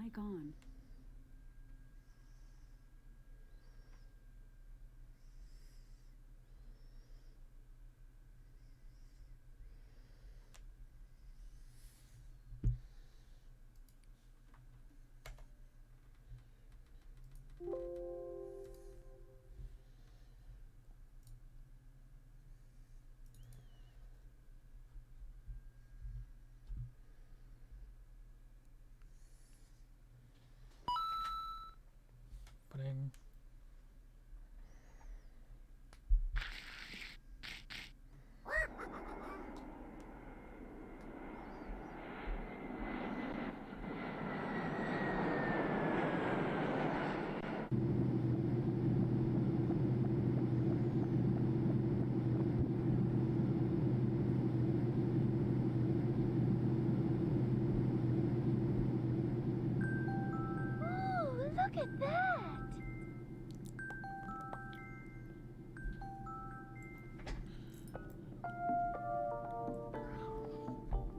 I gone? Bring. Oh, look at that!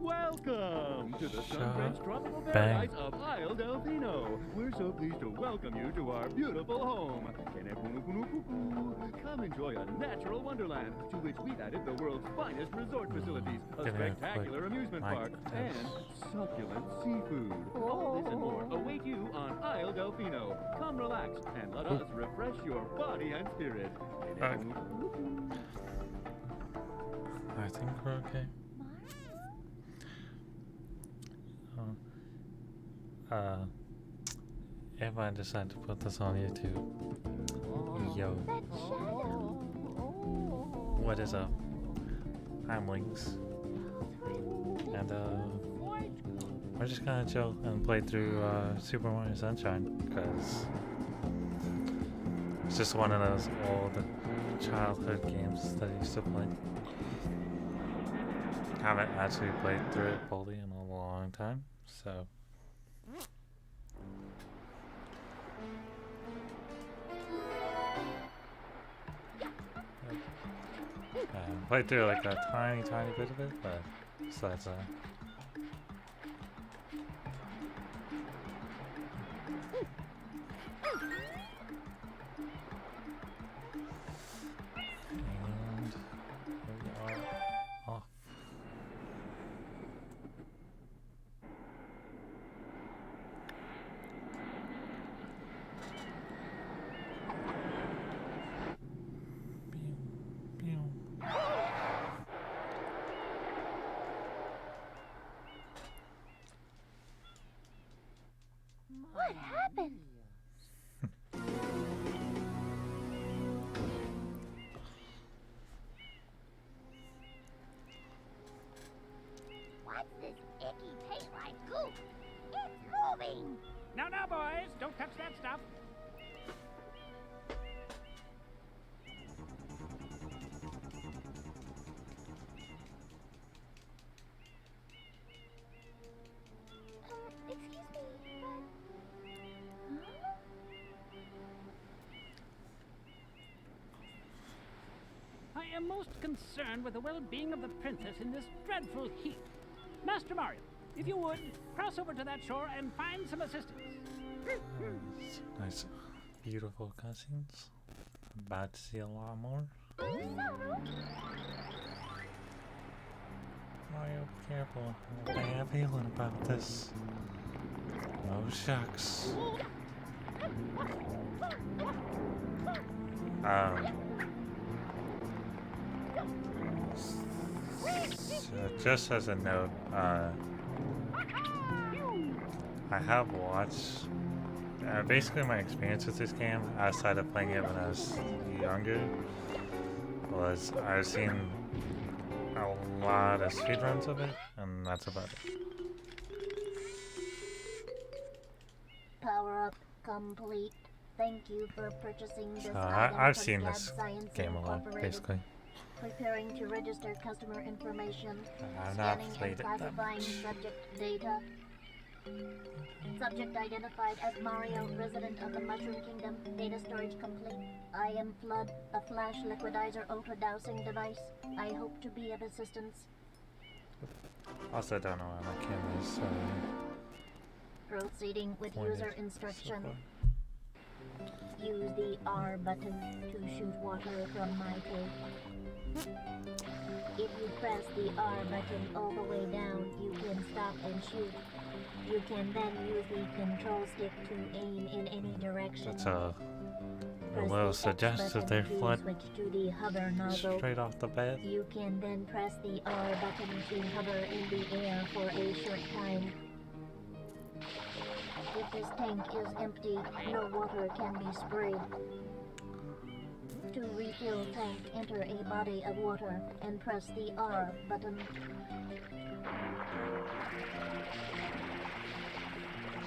Welcome to the sun-drenched tropical Bang. paradise of Isle Delfino. We're so pleased to welcome you to our beautiful home. Come enjoy a natural wonderland to which we've added the world's finest resort facilities, a Gonna spectacular click amusement like park, this. and succulent seafood. All this and more await you on Isle Delfino. Come relax and let us refresh your body and spirit. I think we're okay. If I decide to put this on YouTube, yo, That shadow! what is up? I'm Links, and we're just gonna chill and play through Super Mario Sunshine, because it's just one of those old childhood games that I used to play. Haven't actually played through it fully in a long time, so. Played through like a tiny bit of it, but besides that. And we are off. What happened? What's this icky paint-like goop? It's moving! No, no, boys, don't touch that stuff. Excuse me, but... Huh? I am most concerned with the well-being of the princess in this dreadful heat. Master Mario, if you would, cross over to that shore and find some assistance. Nice, beautiful cutscenes. About to see a lot more. Mario, be careful. I have a bad feeling about this. Oh shucks. So just as a note, I have watched basically my experience with this game outside of playing it when I was younger was I've seen a lot of speedruns of it, and that's about it. Power up complete. Thank you for purchasing this So item I've from seen Gab this Science game a lot, Incorporated. basically. Preparing to register customer information. I've not Scanning played and it that classifying much. subject data. Subject identified as Mario, resident of the Mushroom Kingdom. Data storage complete. I am Flood, a flash liquidizer ultra-dowsing device. I hope to be of assistance. Also don't know where my camera is, so Proceeding with pointed user so instruction. far. Use the R button to shoot water from my tank. If you press the R button all the way down, you can stop and shoot. You can then use the control stick to aim in any direction. That's a Press little the X suggestive button there, to Flood. switch to the hover nozzle. Straight off the bat. You can then press the R button to hover in the air for a short time. If this tank is empty, no water can be sprayed. To refill tank, enter a body of water and press the R button.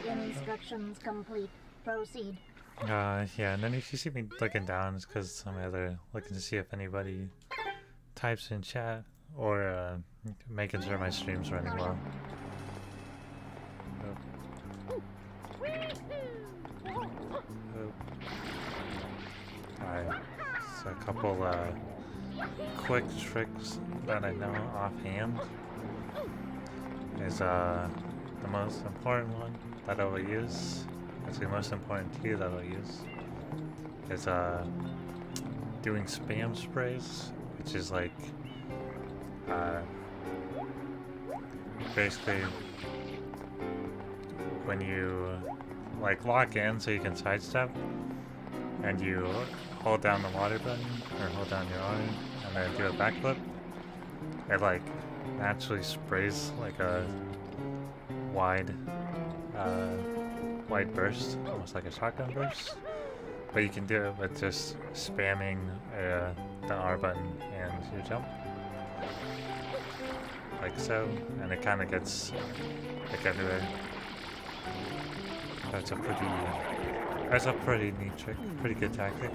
Instructions complete. Proceed. Yeah, and then if you see me looking down, it's because I'm either looking to see if anybody types in chat or making sure my stream's running well. Alright, so a couple quick tricks that I know offhand is the most important one that I will use. It's the most important key that I'll use is doing spam sprays, which is like basically when you like lock in so you can sidestep and you hold down the water button or hold down your arm and then do a backflip, it like naturally sprays like a wide burst, almost like a shotgun burst, but you can do it with just spamming the R button and your jump like so, and it kind of gets like everywhere. That's a pretty neat trick, pretty good tactic.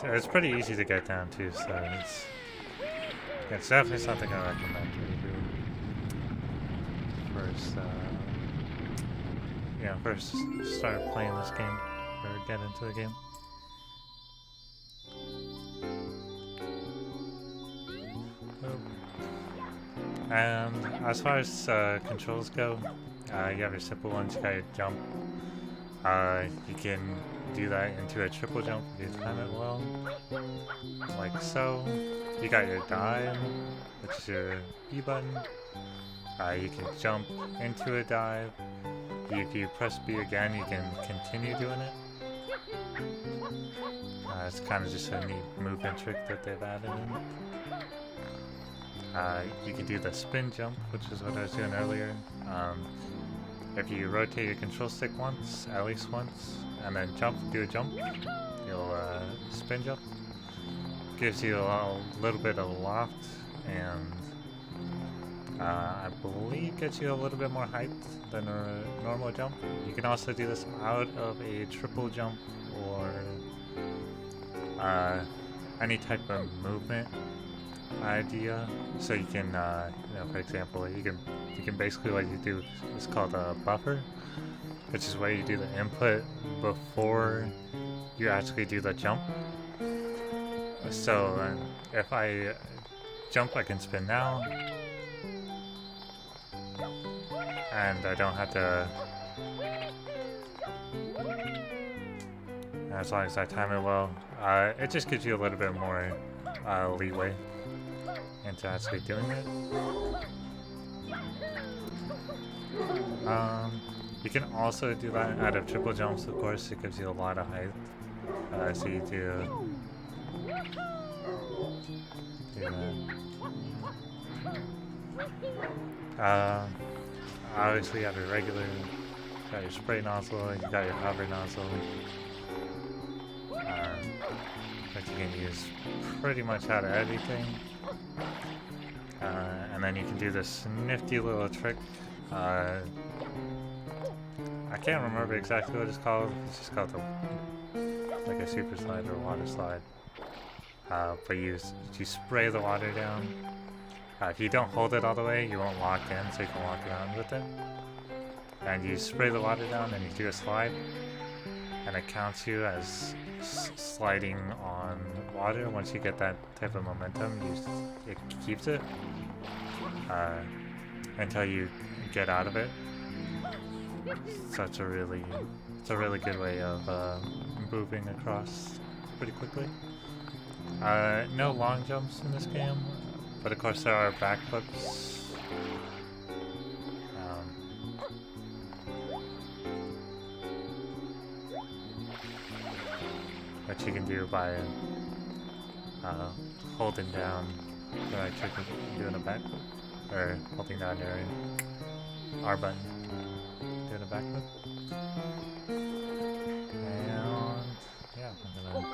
And it's pretty easy to get down too, so it's definitely something I recommend you do first start playing this game or get into the game. And as far as controls go, you have your simple ones. You got your jump. You can do that into a triple jump if you time it well, like so. You got your dive, which is your B button. You can jump into a dive. If you press B again, you can continue doing it. It's kind of just a neat movement trick that they've added in. You can do the spin jump, which is what I was doing earlier. If you rotate your control stick once, at least once, and then do a jump, you'll spin jump. Gives you a little bit of loft, and I believe gets you a little bit more height than a normal jump. You can also do this out of a triple jump or any type of movement idea. So you can, for example, you can basically what you do is called a buffer, which is where you do the input before you actually do the jump. So if I jump, I can spin now, and I don't have to. As long as I time it well, it just gives you a little bit more leeway into actually doing it. You can also do that out of triple jumps, of course. It gives you a lot of height. So you do that. Obviously you have your regular, you got your spray nozzle, you got your hover nozzle, that you can use pretty much out of everything. And then you can do this nifty little trick. I can't remember exactly what it's called. It's just called like a super slide or a water slide. But you spray the water down. If you don't hold it all the way, you won't lock in, so you can walk around with it. And you spray the water down and you do a slide. and it counts you as sliding on water. Once you get that type of momentum, it keeps it until you get out of it. So it's a really good way of moving across pretty quickly. No long jumps in this game, but of course there are backflips. Which you can do by holding down the right trick of doing a backflip, or holding down your R button, doing a backflip. And yeah, I'm gonna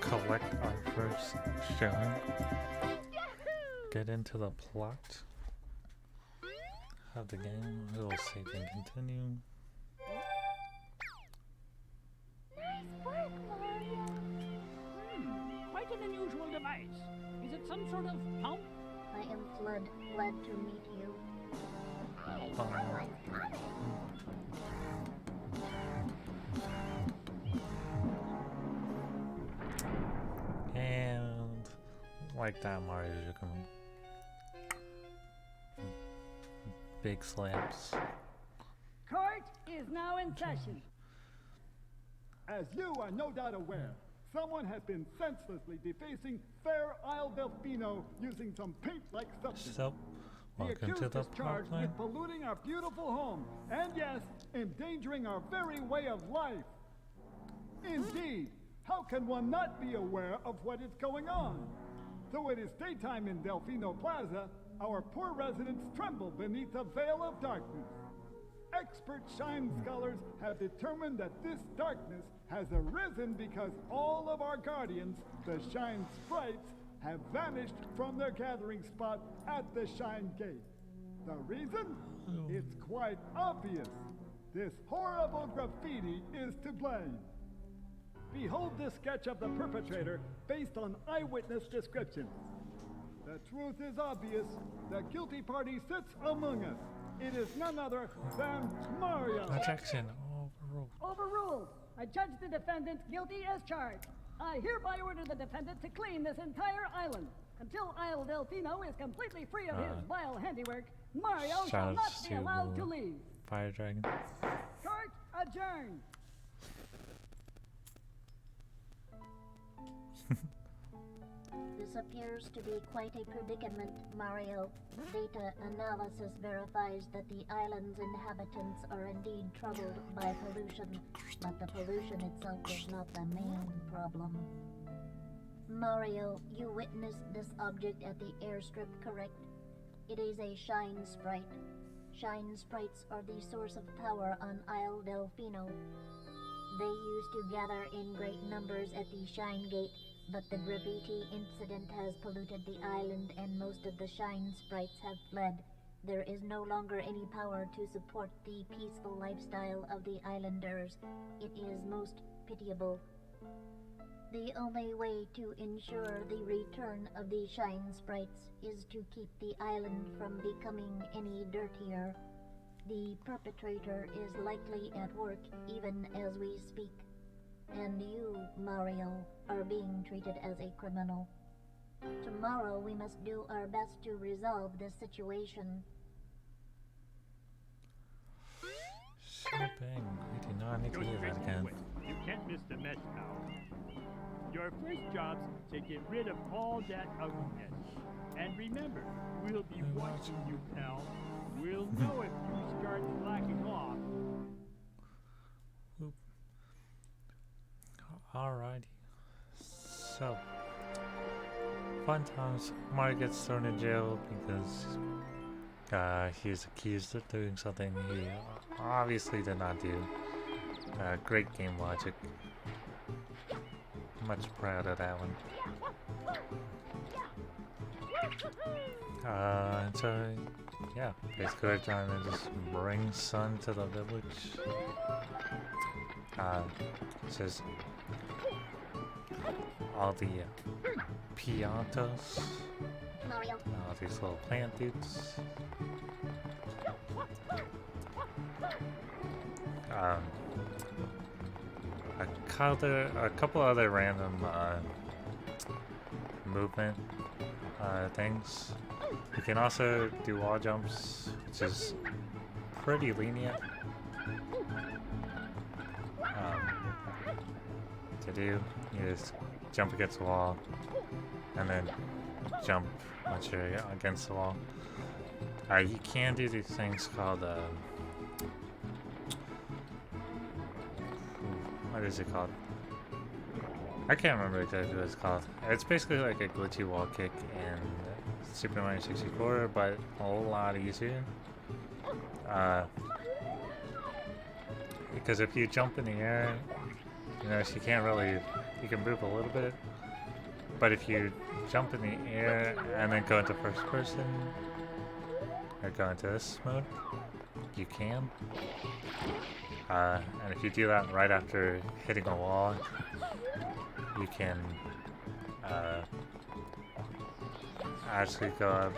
collect our first shine, get into the plot of the game. We'll save and continue. Quite an unusual device. Is it some sort of pump? I am Flood, glad to meet you. And like that, Mario, you can big slabs. Court is now in session. As you are no doubt aware, someone has been senselessly defacing Fair Isle Delfino using some paint-like substance. So, The welcome to accused the is charged plot line. with polluting our beautiful home, and yes, endangering our very way of life. Indeed, how can one not be aware of what is going on? Though it is daytime in Delfino Plaza, our poor residents tremble beneath a veil of darkness. Expert shine scholars have determined that this darkness has arisen because all of our guardians, the Shine Sprites, have vanished from their gathering spot at the Shine Gate. The reason? It's quite obvious. This horrible graffiti is to blame. Behold this sketch of the perpetrator based on eyewitness descriptions. The truth is obvious. The guilty party sits among us. It is none other than Mario. Objection overruled. Overruled. I judge the defendant guilty as charged. I hereby order the defendant to clean this entire island. Until Isle Delfino is completely free of his vile handiwork, Mario shall not be allowed to leave. Fire Dragon. Court adjourned. This appears to be quite a predicament, Mario. Data analysis verifies that the island's inhabitants are indeed troubled by pollution, but the pollution itself is not the main problem. Mario, you witnessed this object at the airstrip, correct? It is a Shine Sprite. Shine Sprites are the source of power on Isle Delfino. They used to gather in great numbers at the Shine Gate, but the graffiti incident has polluted the island and most of the Shine Sprites have fled. There is no longer any power to support the peaceful lifestyle of the islanders. It is most pitiable. The only way to ensure the return of the Shine Sprites is to keep the island from becoming any dirtier. The perpetrator is likely at work even as we speak. And you, Mario, are being treated as a criminal. Tomorrow we must do our best to resolve this situation. Shipping. We do not need to Go do straight that to the again. point. You can't miss the mess, pal. Your first job's to get rid of all that ugliness. And remember, we'll be watching you, pal. We'll know if you start slacking off. Alrighty. So, fun times. Mario gets thrown in jail because he's accused of doing something he obviously did not do. Great game logic. Much proud of that one. And so, yeah, basically we're trying to just bring sun to the village. It says all the piantas, Mario, all these little plant dudes. a couple other random movement things. You can also do wall jumps, which is pretty lenient to do. You just jump against the wall and then jump once you're against the wall. You can do these things called what is it called? I can't remember exactly what it's called. It's basically like a glitchy wall kick in Super Mario 64, but a whole lot easier. Because if you jump in the air, you know, you can't really, you can move a little bit, but if you jump in the air and then go into first person, or go into this mode, you can. And if you do that right after hitting a wall, you can actually go up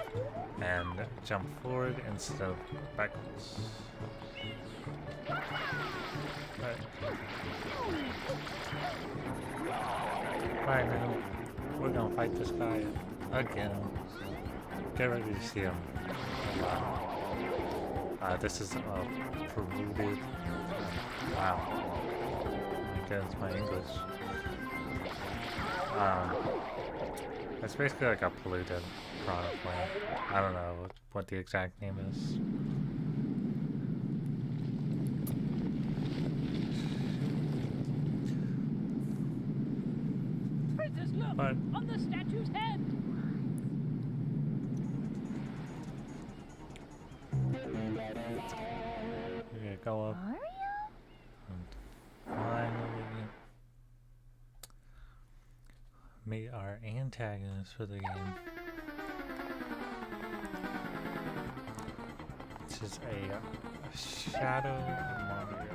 and jump forward instead of backwards. Right now, we're gonna fight this guy again. Get ready to see him. This is polluted. Wow. My goodness, my English. It's basically like a polluted piranha plant. I don't know what the exact name is. Princess, look! But On the statue's head! we're gonna go up and finally meet our antagonist for the game. This is a Shadow Mario.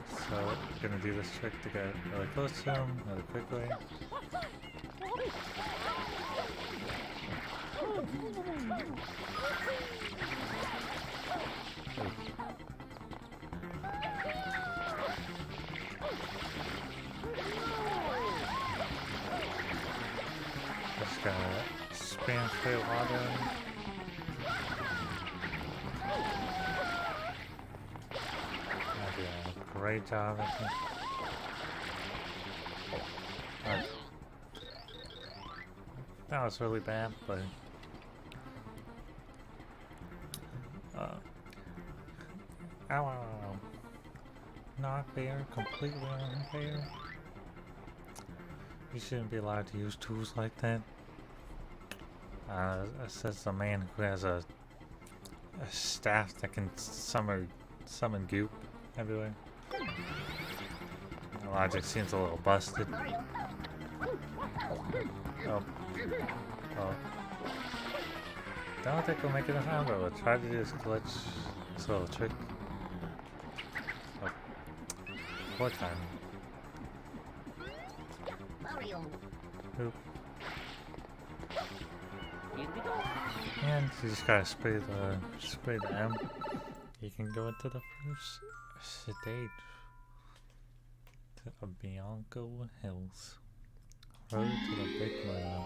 So we're gonna do this trick to get really close to him really quickly. Just gonna spam straight water. Great job, I think. That was really bad, but ow, not fair, completely unfair. You shouldn't be allowed to use tools like that. Says the man who has a staff that can summon goop everywhere. The logic seems a little busted. Oh. Don't think we'll make it in time, but we'll try to do this glitch, this little trick. Oh. What time? Oop. And you just gotta spray the M. You can go into the first stage to Bianco Hills. Road to the Big Moon.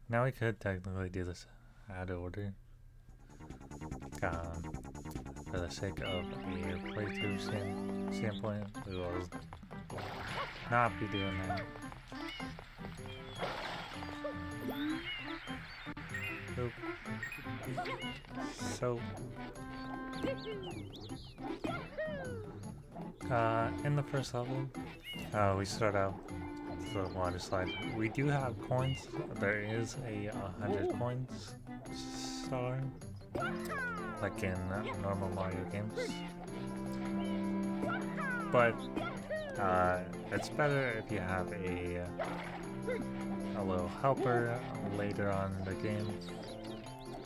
Now we could technically do this out of order. For the sake of a playthrough standpoint, we will not be doing that. Oop. So, in the first level, we start out with the water slide. We do have coins. There is a 100 coins star, like in normal Mario games. But it's better if you have a little helper later on in the game.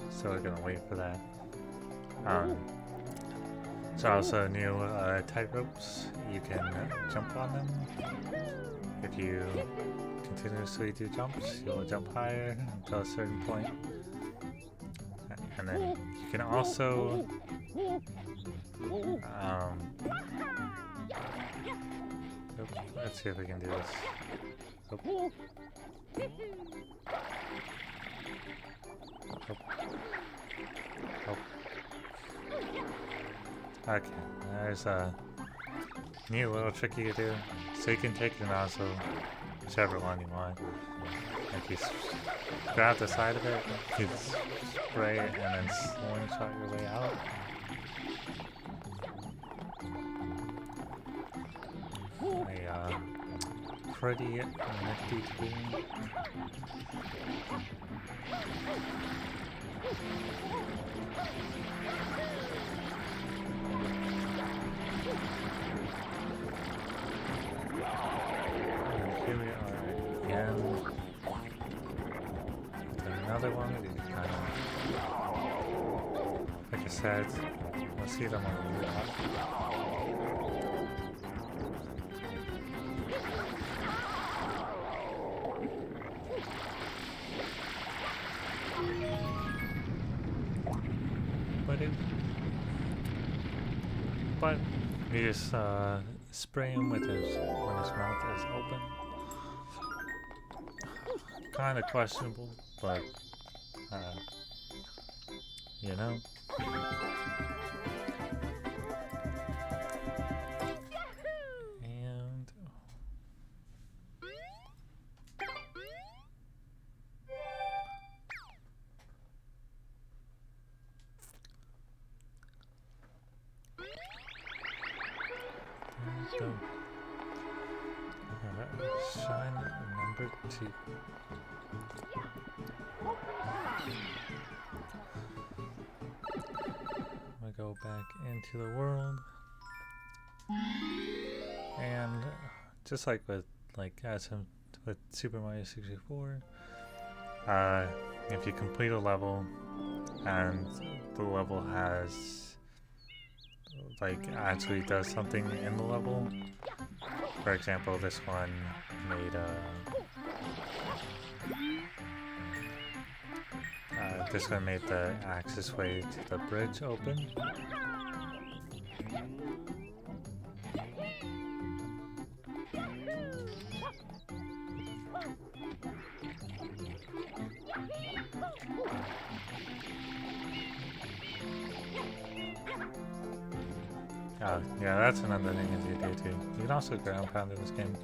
So we're gonna wait for that. There's also new tight ropes. You can jump on them. If you continuously do jumps, you'll jump higher until a certain point. And then you can also let's see if we can do this. Oop. Okay, there's a neat little trick you can do. So you can take the nozzle, whichever one you want. Like you grab the side of it, you spray it, and then slingshot your way out. A pretty nifty tool. Here we are again. Another one. Like I said, we'll see them on the map. But you just spray him with his when his mouth is open. Kind of questionable, but you know. And shine number 2. We go back into the world, and just like with with Super Mario 64, if you complete a level and the level has actually does something in the level. For example, this one made the access way to the bridge open. Yeah, that's another thing that you do too. You can also ground pound in this game.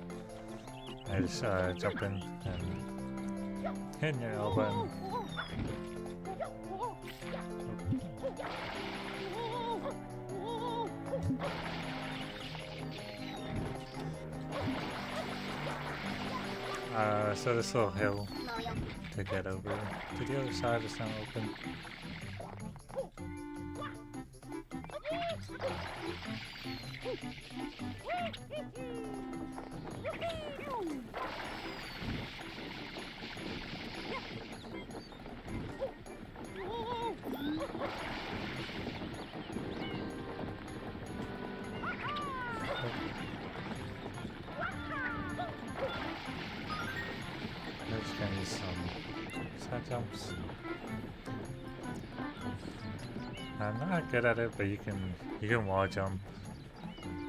I just jump in and hit your L button. So this little hill to get over to the other side is now open. There's gonna be some side jumps. I'm not good at it, but you can wall jump.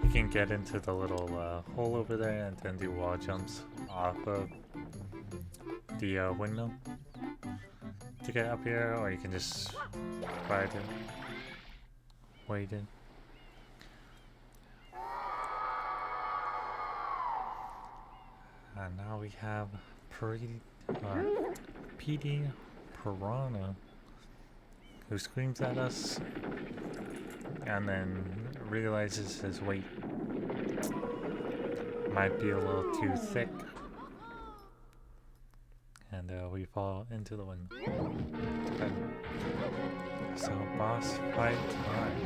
You can get into the little hole over there and then do wall jumps off of the windmill to get up here, or you can just ride it, wait in. And now we have PD Piranha, who screams at us and then realizes his weight might be a little too thick, and we fall into the wind. Okay. So boss fight time.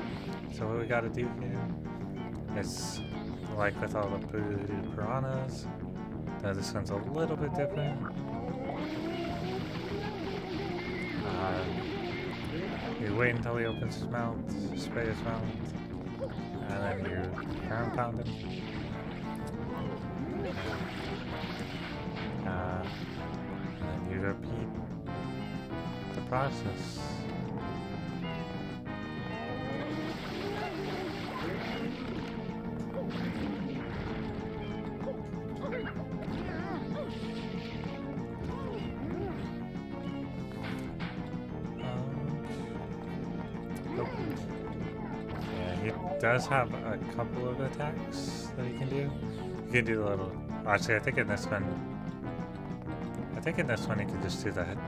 So what we gotta do here is, like with all the piranhas, this one's a little bit different. You wait until he opens his mouth, spray his mouth, and then you ground pound him. And then you repeat the process does have a couple of attacks that you can do. You can do the little. Actually, I think in this one you can just do the head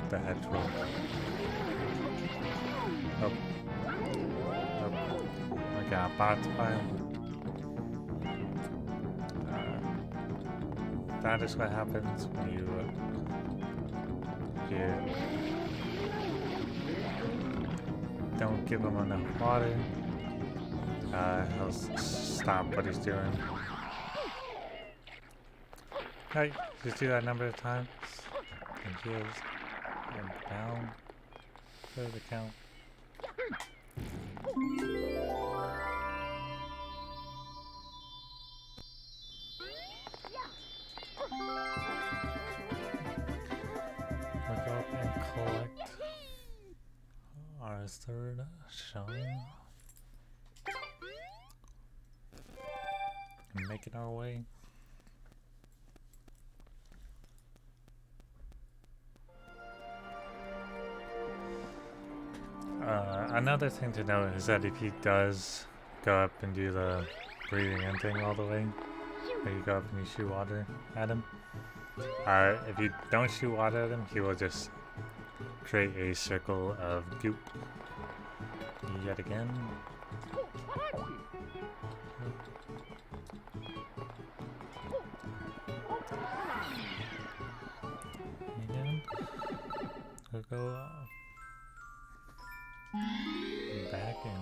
twirl. Oh. I got bot file. That is what happens when you don't give him enough water. He'll stop what he's doing. Hey, just do that number of times. And heals him down for the count. We'll go up and collect our third shine. And making our way. Another thing to note is that if he does go up and do the breathing in thing all the way, where you go up and you shoot water at him, if you don't shoot water at him, he will just create a circle of goop yet again. And we'll go back in.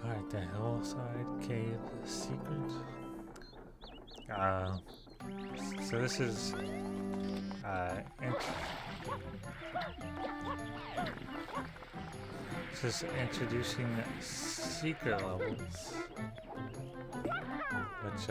Alright, the hillside cave secret. So this is introducing secret levels, which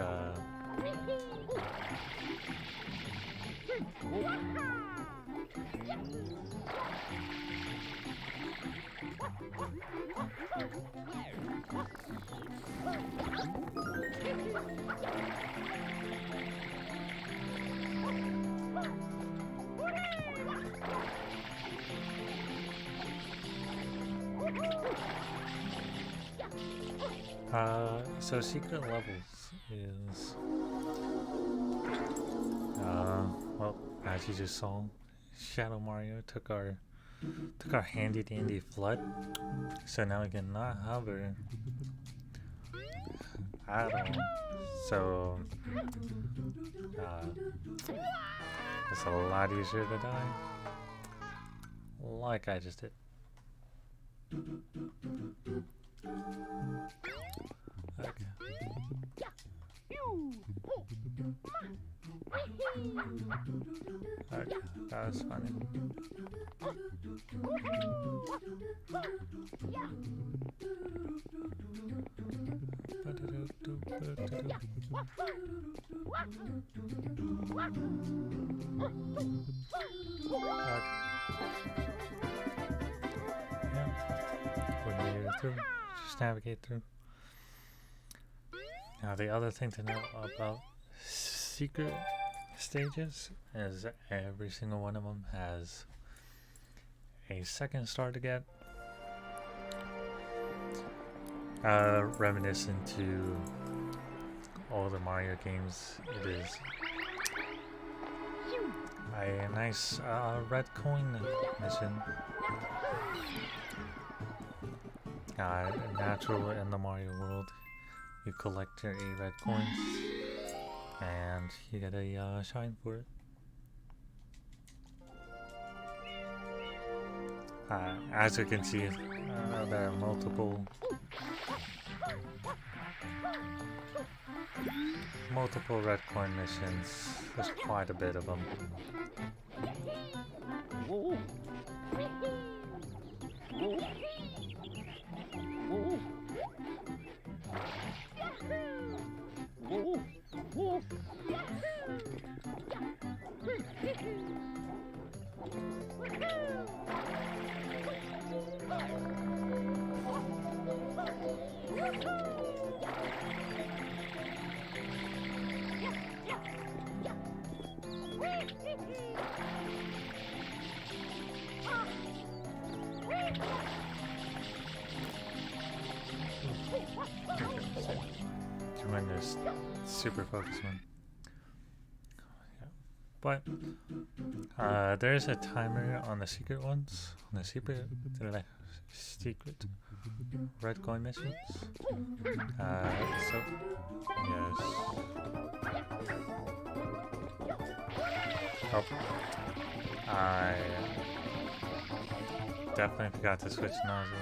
so secret levels is well, as you just saw, Shadow Mario took our handy dandy flood, so now we can not hover at all. So it's a lot easier to die, like I just did. Okay. Okay, that was funny. Through, just navigate through. Now the other thing to know about secret stages is every single one of them has a second star to get. Reminiscent to all the Mario games, it is a nice red coin mission. Natural in the Mario world, you collect your 8 red coins and you get a shine for it. As you can see, there are multiple red coin missions. There's quite a bit of them. when there's super focused one. Yeah. But there's a timer on the secret ones, on the secret red coin missions. So yes. Oh, I definitely forgot to switch nozzles.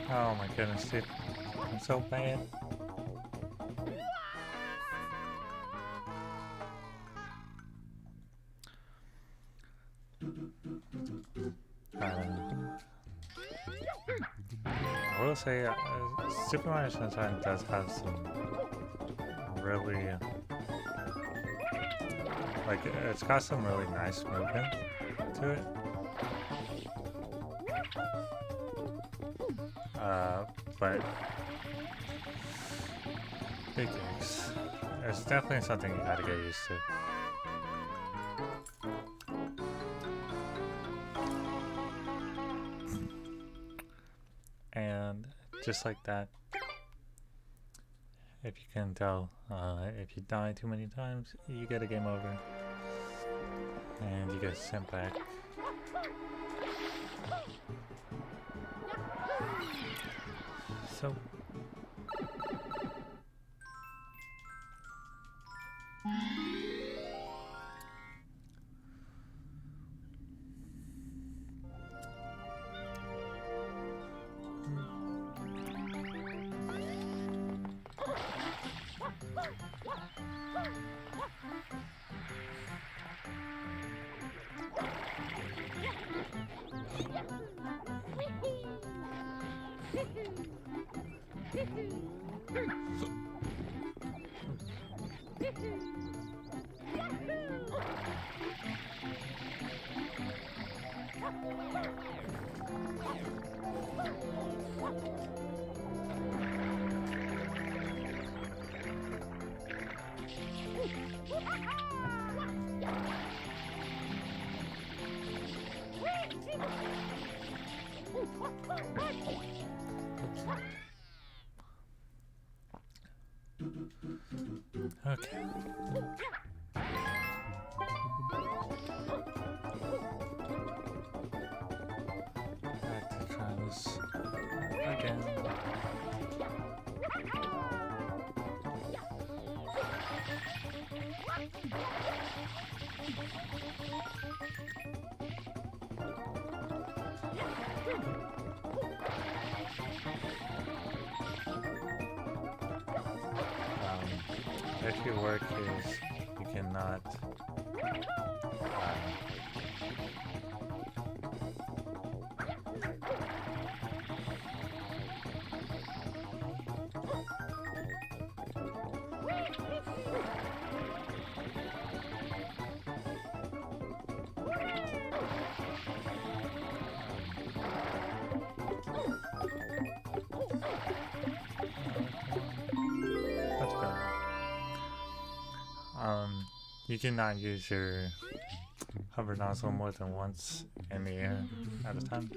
Oh my goodness, dude. I'm so bad. I will say, Super Mario Sunshine does have some really, like, it's got some really nice movement to it. But big things. It's definitely something you gotta get used to. And just like that, if you can tell, if you die too many times, you get a game over. And you get sent back. So okay. Back to try this again. If your work is you cannot that's better. You cannot use your hover nozzle more than once in the air at a time.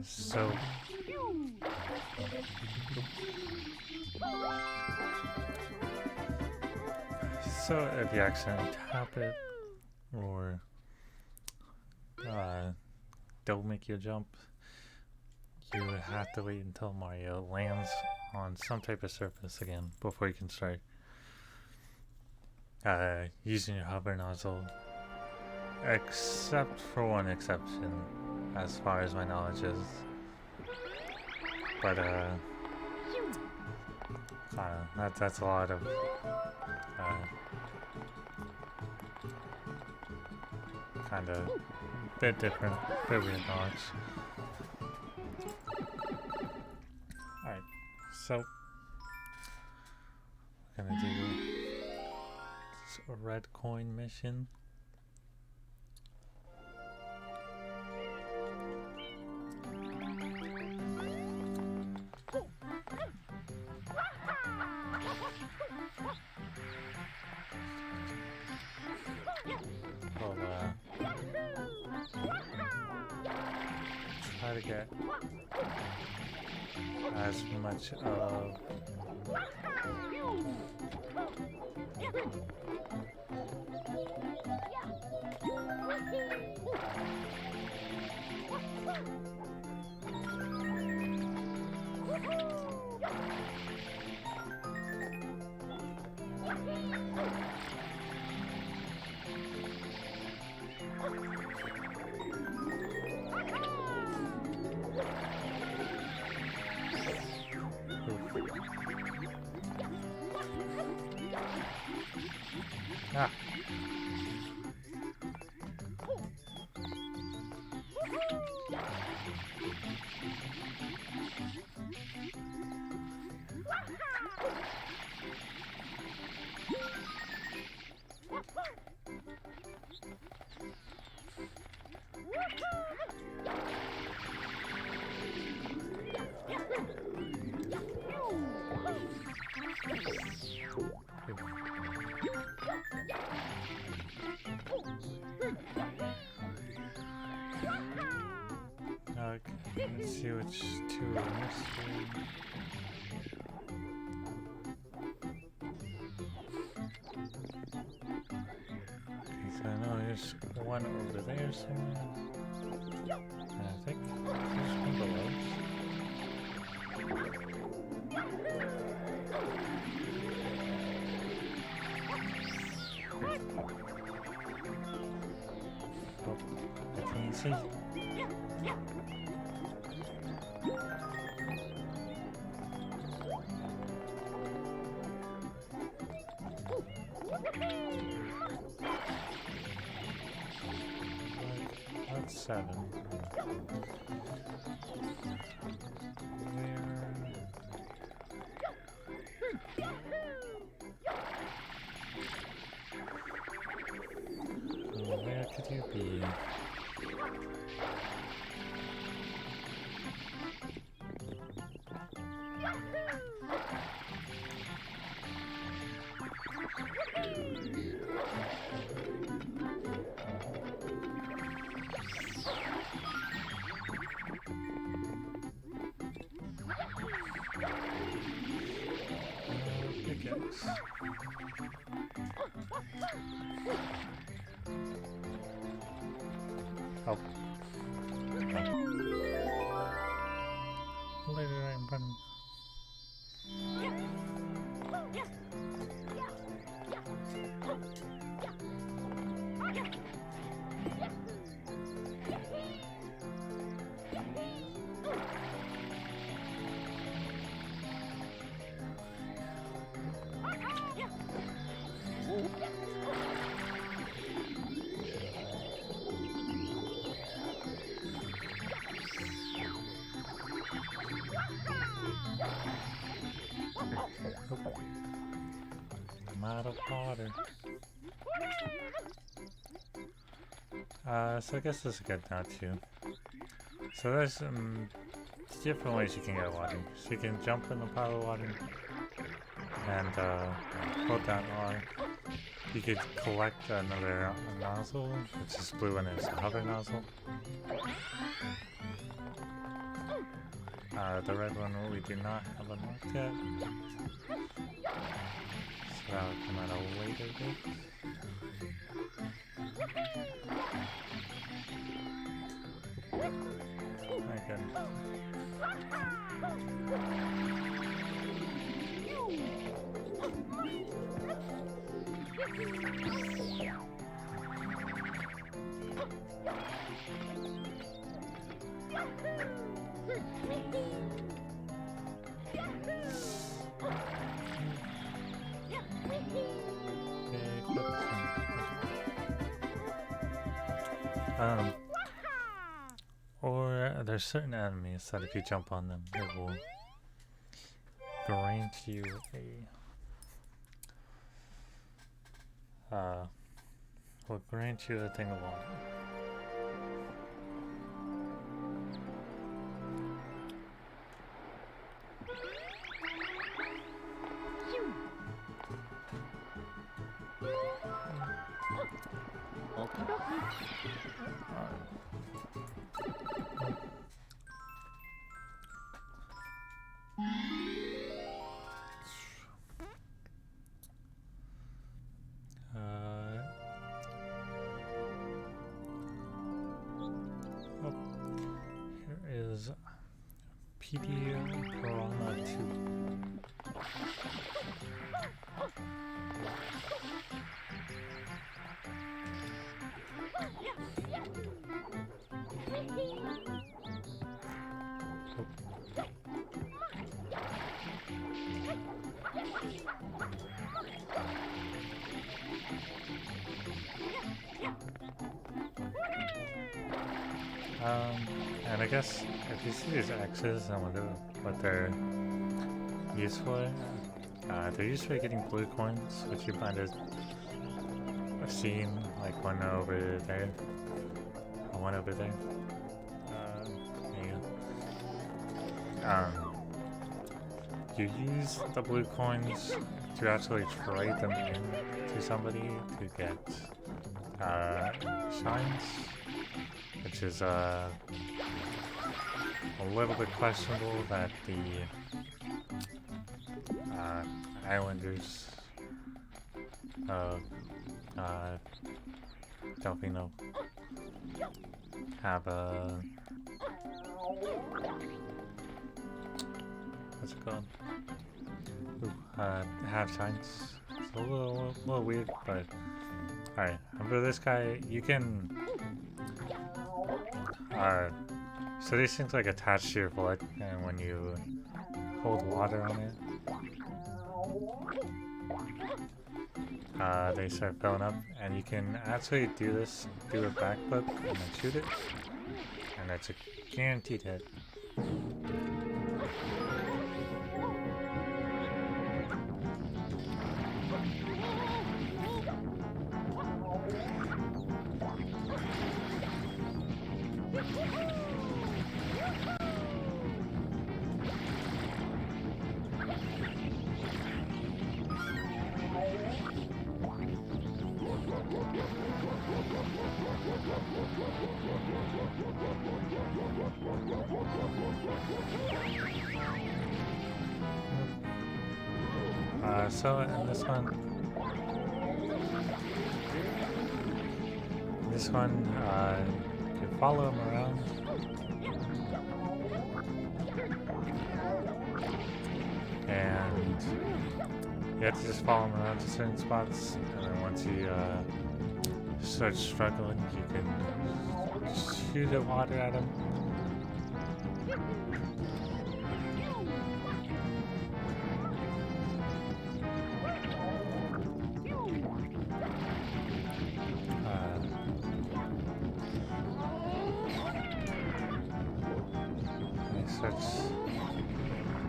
So if you accidentally tap it or don't make you jump, you have to wait until Mario lands on some type of surface again before you can start using your hover nozzle, except for one exception, as far as my knowledge is. But that's a lot of kind of bit different, bit weird dogs. Alright, so we're gonna do a red coin mission. Try to get as much of ah. Okay, let's see which two are missing. Okay, so I know there's one over there somewhere. And I think there's one below. Oh, I can't see. That's 7. Where could you be? Pickaxe. Help. Lady right in front of me. I'm out of water. So I guess this is good now too. So there's different ways you can get water. So you can jump in the pile of water and hold down R. You could collect another nozzle, which is blue and it's a hover nozzle. The red one we do not have unlocked yet. So that'll come out a later date. Okay. Or there's certain enemies that if you jump on them, it will grant you a will grant you a thing of water. Here is Pedia Piranha 2. And I guess if you see these X's and what they're used for, they're used for getting blue coins, which you might have seen, like one over there, or one over there. You use the blue coins to actually trade them in to somebody to get shines, which is a little bit questionable that the Islanders of Delfino have a what's it called? Have shines. It's a little weird, but alright. For this guy, you can so these things like attach to your foot, and when you hold water on it, they start filling up, and you can actually do this, do a backflip, and then shoot it, and that's a guaranteed hit. So in this one, you follow him around, and you have to just follow him around to certain spots, and then once you start struggling, you can shoot the water at him.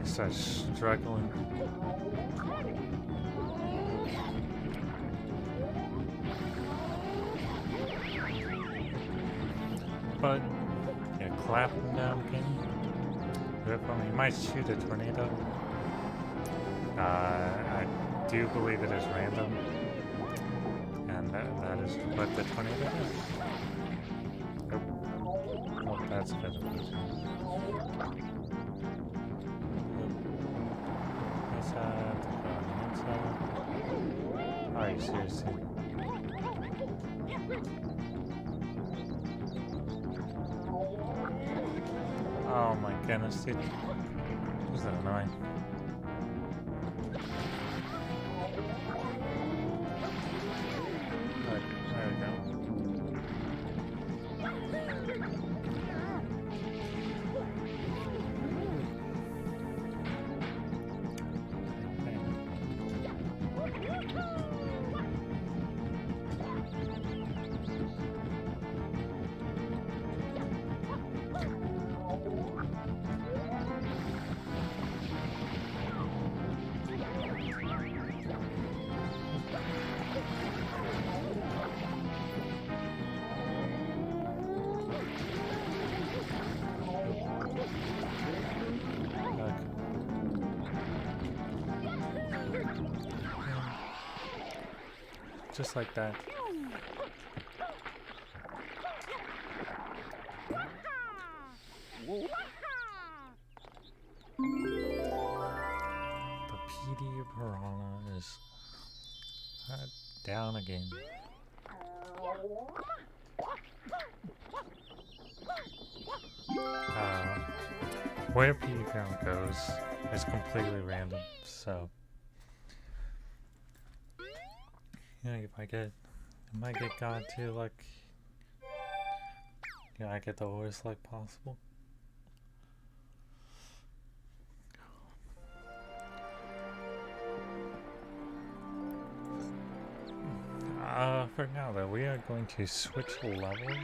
Starts struggling. But yeah, clap him down again. Rip him. He might shoot a tornado. I do believe it is random, and that is what the tornado is. Oh, well, that's good. Are you seriously? Oh my goodness, dude. This is annoying. Right, there we go. just like that. The PD Piranha is down again. Where PD Piranha goes is completely random, so yeah, if I might get God to like, I get the worst luck possible. For now though, we are going to switch levels.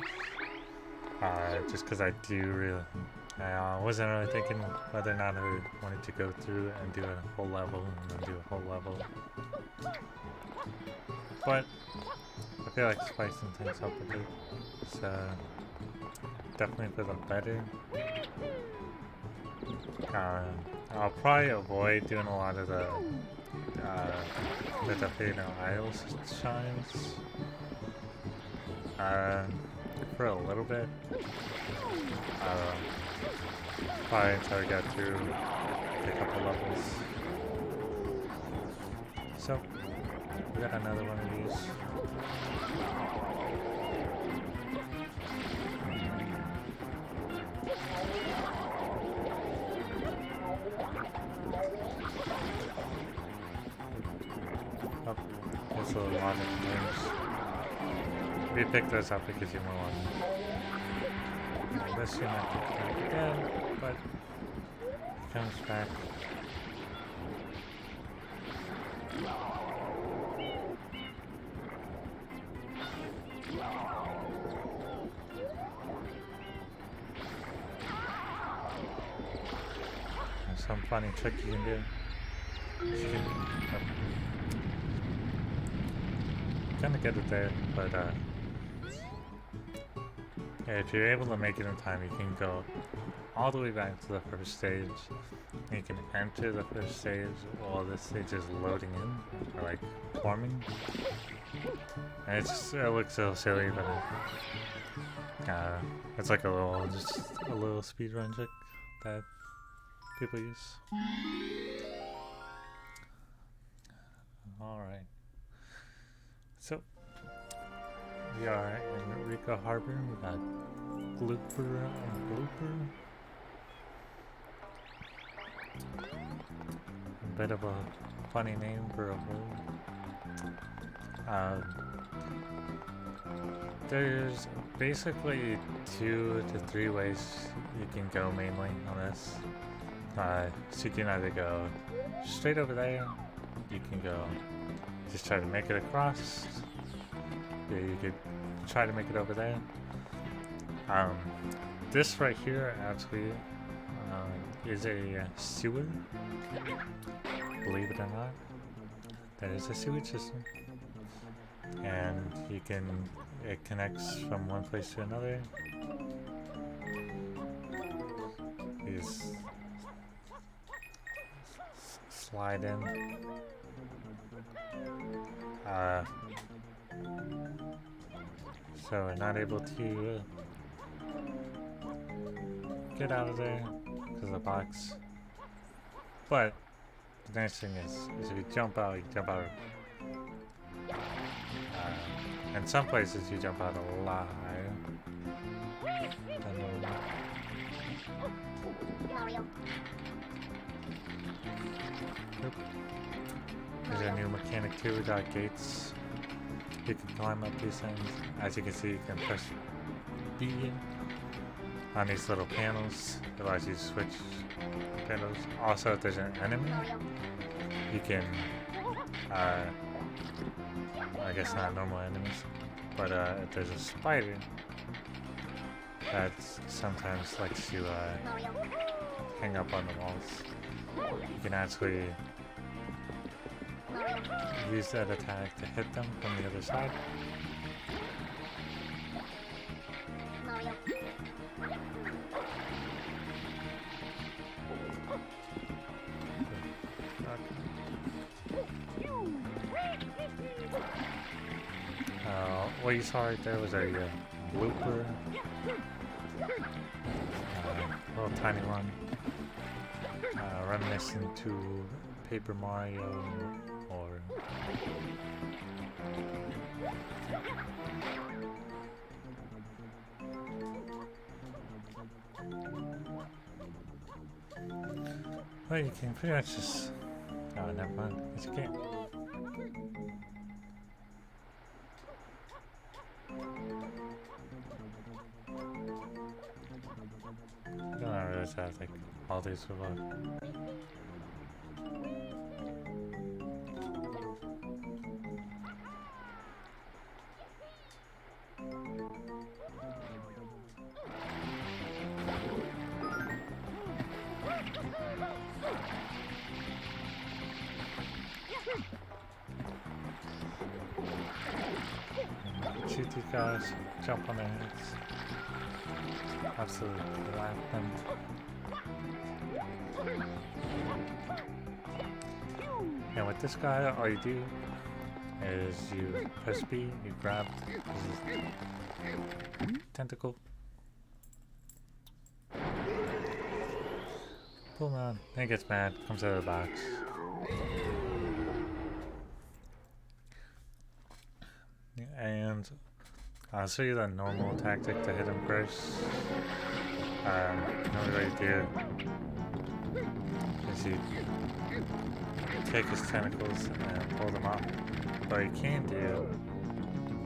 Just because I wasn't really thinking whether or not I wanted to go through and do a whole level and then do a whole level. But I feel like spicing things up a bit. So definitely for the better. I'll probably avoid doing a lot of the Isles shines for a little bit. Probably until I get through a couple levels. So we got another one of these. Oh, there's a lot of names. We picked those up because you were one. This you might pick back again, but it comes back. There's some funny trick you can do. You can kind of get it there, but yeah, if you're able to make it in time, you can go all the way back to the first stage. You can enter the first stage while this stage is loading in, or like forming. And it looks so silly, but it's like just a little speedrun trick that people use. Alright. So, we are in Rika Harbor. We got Glooper and Blooper. A bit of a funny name for a hole. There's basically 2 to 3 ways you can go mainly on this. So you can either go straight over there, you can go just try to make it across. Yeah, you could try to make it over there. This right here actually is a sewer. Believe it or not, that is a sewage system, and it connects from one place to another. You just slide in. So we're not able to get out of there because of the box. But the nice thing is if you jump out, you jump out. In some places, you jump out a lot higher than normal. There's a new mechanic too. We got gates. You can climb up these things. As you can see, you can press B on these little panels. It allows you to switch panels. Also, if there's an enemy, you can, I guess not normal enemies, but if there's a spider that sometimes likes to hang up on the walls, you can actually use that attack to hit them from the other side. what you saw right there was a blooper. Little tiny one. Reminiscent to Paper Mario or well, you can pretty much just oh, never mind, 'cause you can't. I don't realize that like all these were left. Shoot these guys, jump on their heads, absolutely lap them. And with this guy, all you do is you press B, you grab his tentacle, pull him out, then he gets mad, comes out of the box. And I'll show you the normal tactic to hit him first. What you do is you take his tentacles and pull them up. What you can do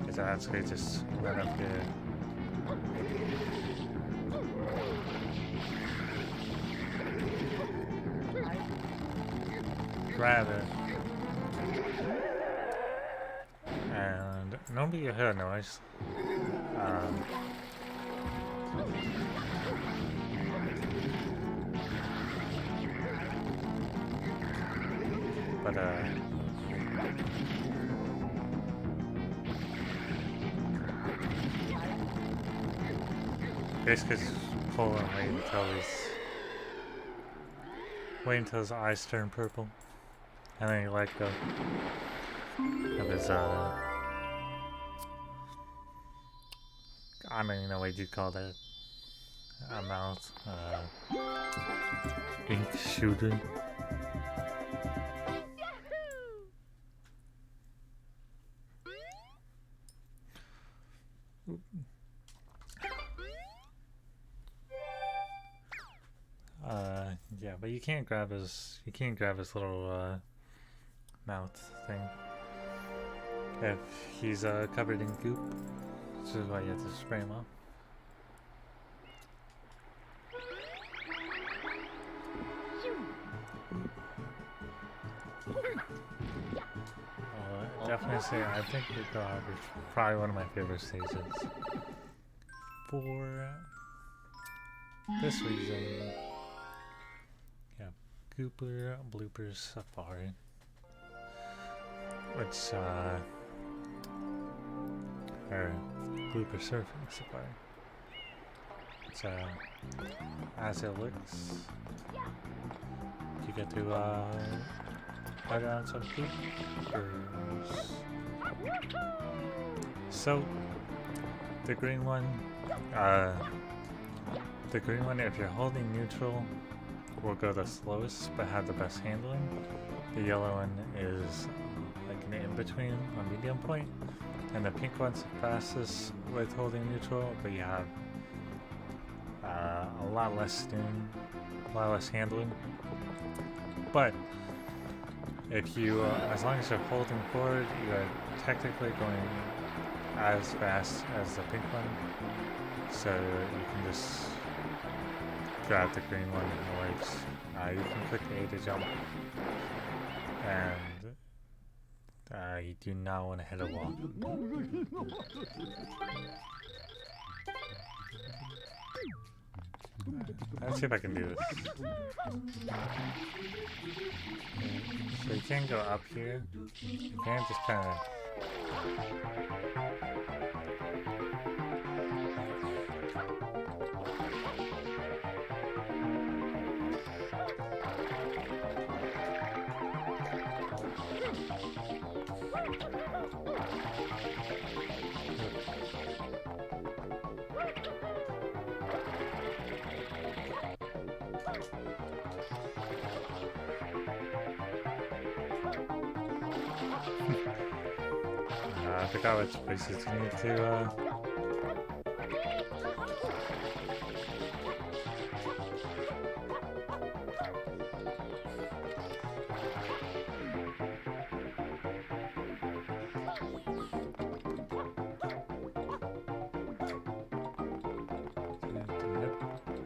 is actually just run up here. Grab it. And normally you hear a noise. But basically just pull and wait until his eyes turn purple, and then you let go of his I don't even know what you'd call that. Mouth. Ink shooter. Yeah, but you can't grab his little mouth thing if he's covered in goop. This is why you have to spray him off. Definitely say I think the dog is probably one of my favorite stages. For this reason, yeah, Gooper Bloopers Safari, which or Blooper Surfing Safari. It's as it looks, you get to ride on some bloopers. So the green one, if you're holding neutral, will go the slowest but have the best handling. The yellow one is like an in-between, a medium point. And the pink one's the fastest with holding neutral, but you have a lot less steam, a lot less handling. But if you, as long as you're holding forward, you are technically going as fast as the pink one. So you can just grab the green one and it works. You can click A to jump. And you do not want to hit a wall. Let's see if I can do this. So you can go up here. You can just kind of... forgot which places you need to,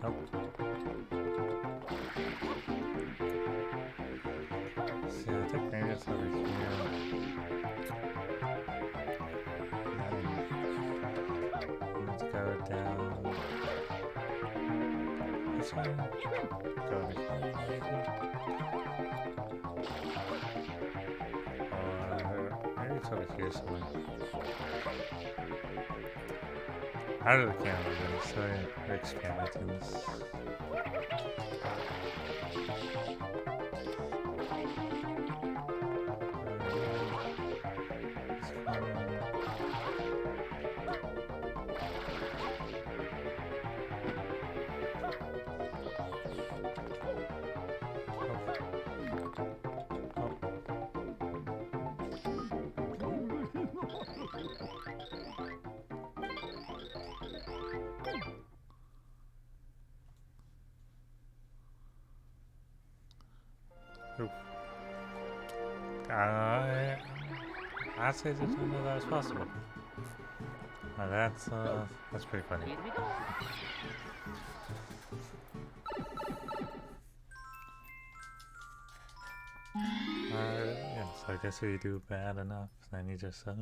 Nope. See, I think maybe it's over here. Let's go down. This way. Go over here, maybe. Or maybe it's over here somewhere. I really can't remember, so we're experimenting this. Oof. I'd say just didn't know that was possible. Now that's pretty funny. Here we go. Yeah, so I guess if you do bad enough, then you just it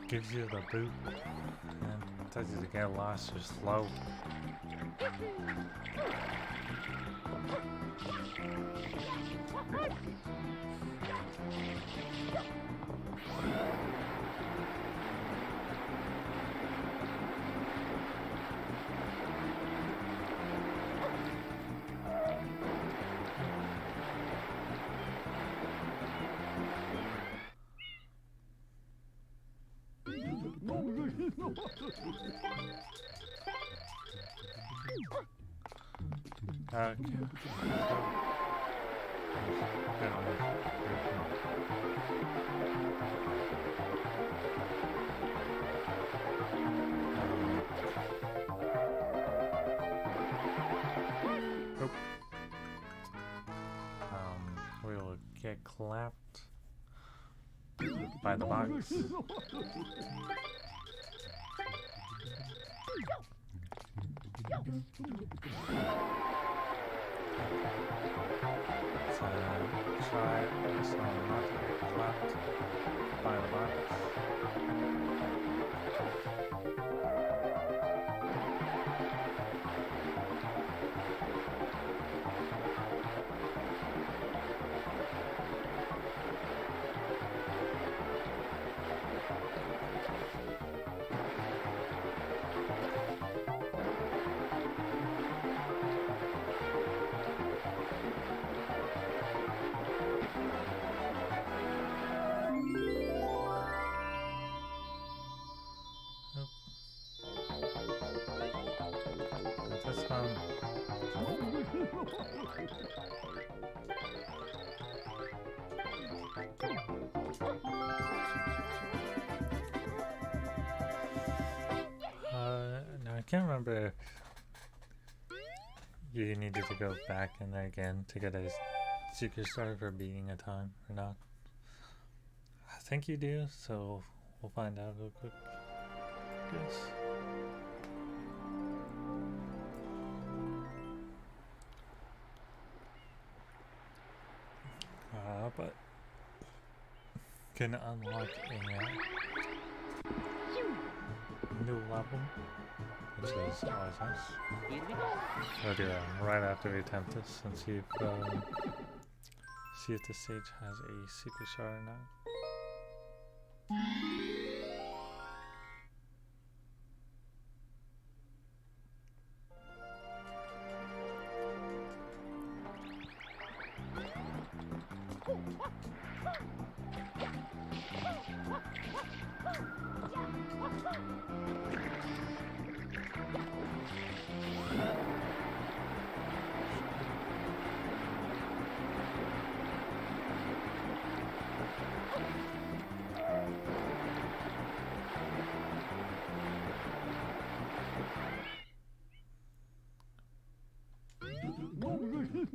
gives you the boot and tells you to get lost or slow. We'll get clapped by the box. Try this one not to get clapped by the box. Now I can't remember if you needed to go back in there again to get a secret star for beating a time or not. I think you do, so we'll find out real quick. Yes. But can unlock a new level, which is always nice. Here we go. We'll do that right after we attempt this and see if the stage has a secret shard or not.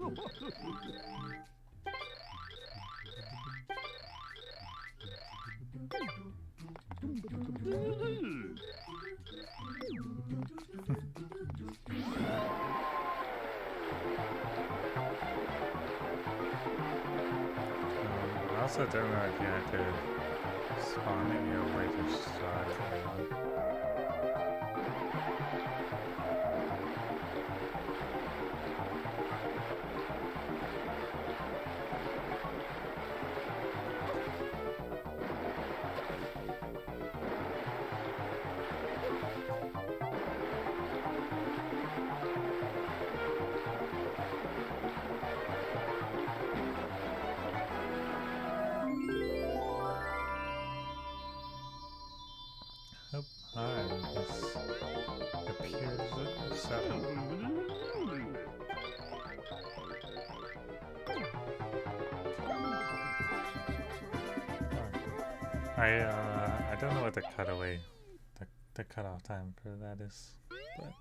I also don't know if you had to spawn in your way to start or not. Nope. Alright, this appears settled. I don't know what the cutaway, the cutoff time for that is, but.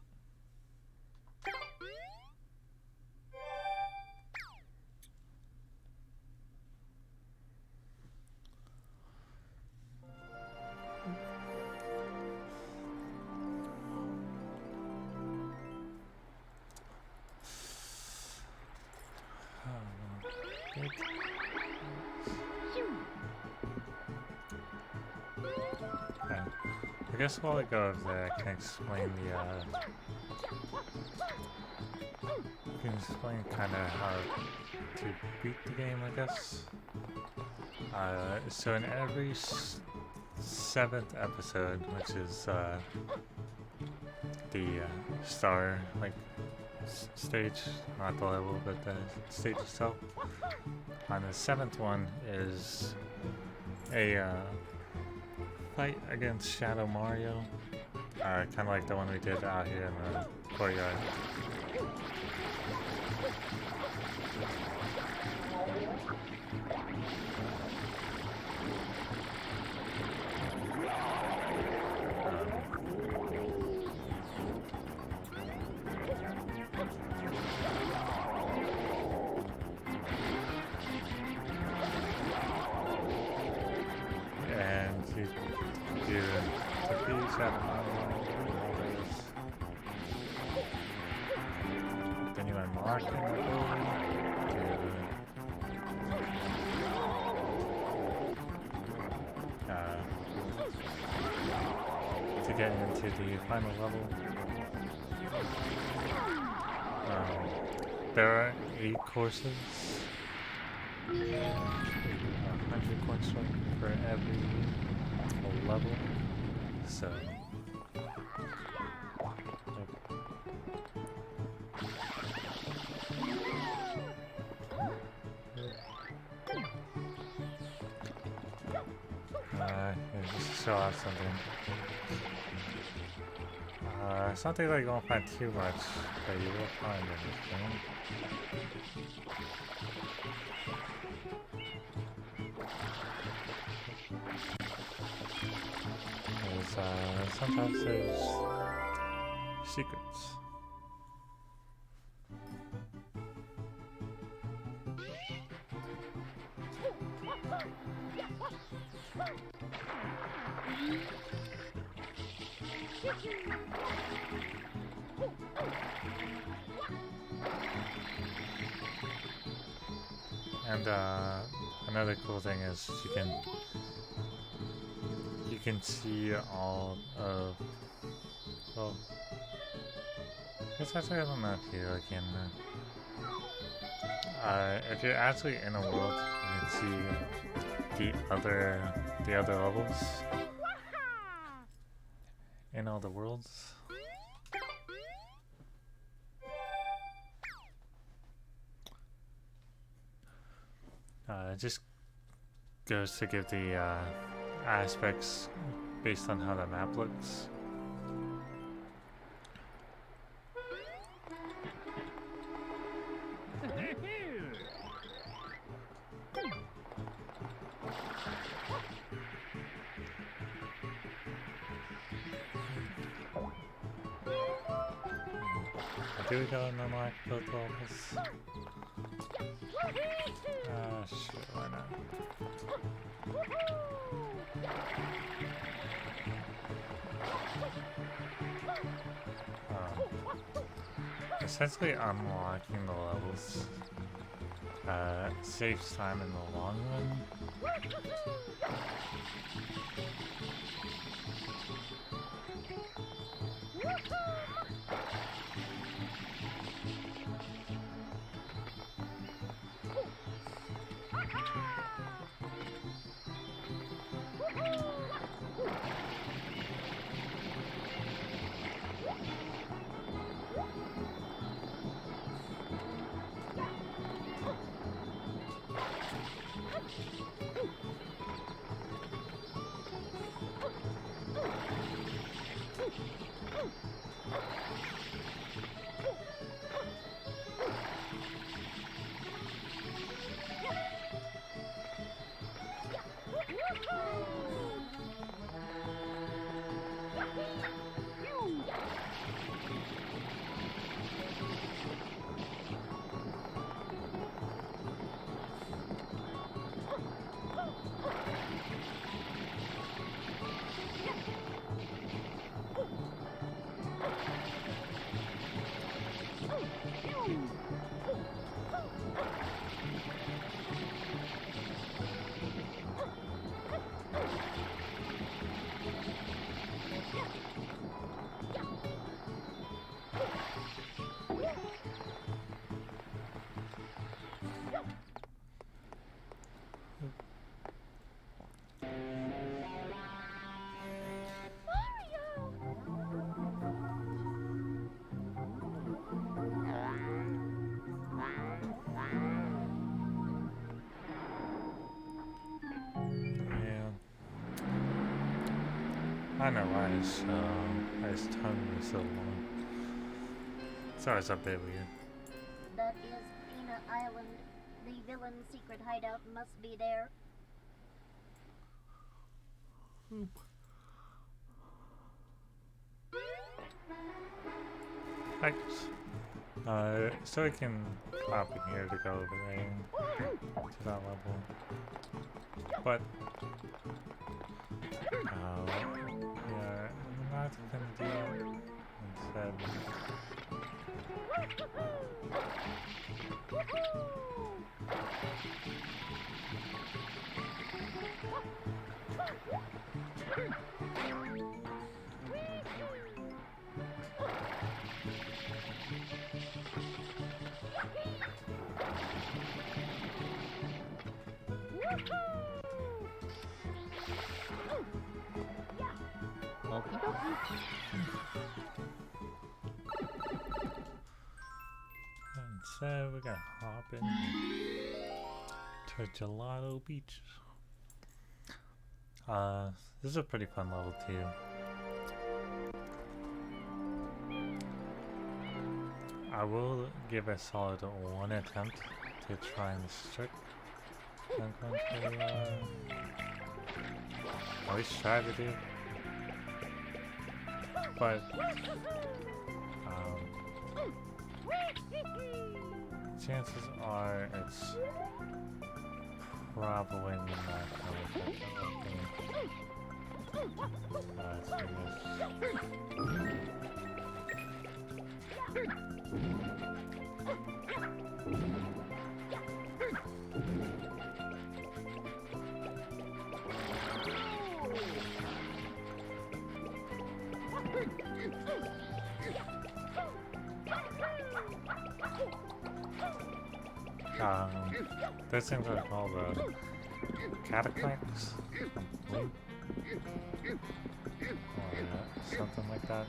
I guess while I go over there, I can explain kind of how to beat the game, I guess. So in every 7th episode, which is the star stage, not the level, but the stage itself. On the 7th one is a fight against Shadow Mario, kind of like the one we did out here in the courtyard. And you do defeat Shadow Mario, then you unlock in the building to get into the final level. There are 8 courses. 100 coins for every level. So. Just to show off something. Something that you won't find too much, but you will find in this game. Sometimes there's secrets. And another cool thing is you can see all of, well, I guess actually I don't know if you can, if you're actually in a world, you can see the other levels in all the worlds. It just goes to give the aspects based on how the map looks. I do we go and unlock both levels? Sure, why not? Essentially unlocking the levels saves time in the long run. I know why his tongue is so long. Sorry, it's a bit weird. That is Peanut Island. The villain's secret hideout must be there. Thanks. So we can pop in here to go over there to that level. But yeah, I'm not gonna do that instead. And so we're gonna hop in to Gelato Beach. This is a pretty fun level too. I will give a solid 1 attempt to try this trick. I'm going to at least try to do. But chances are it's probably not going to those things are called cataclysms, or something like that.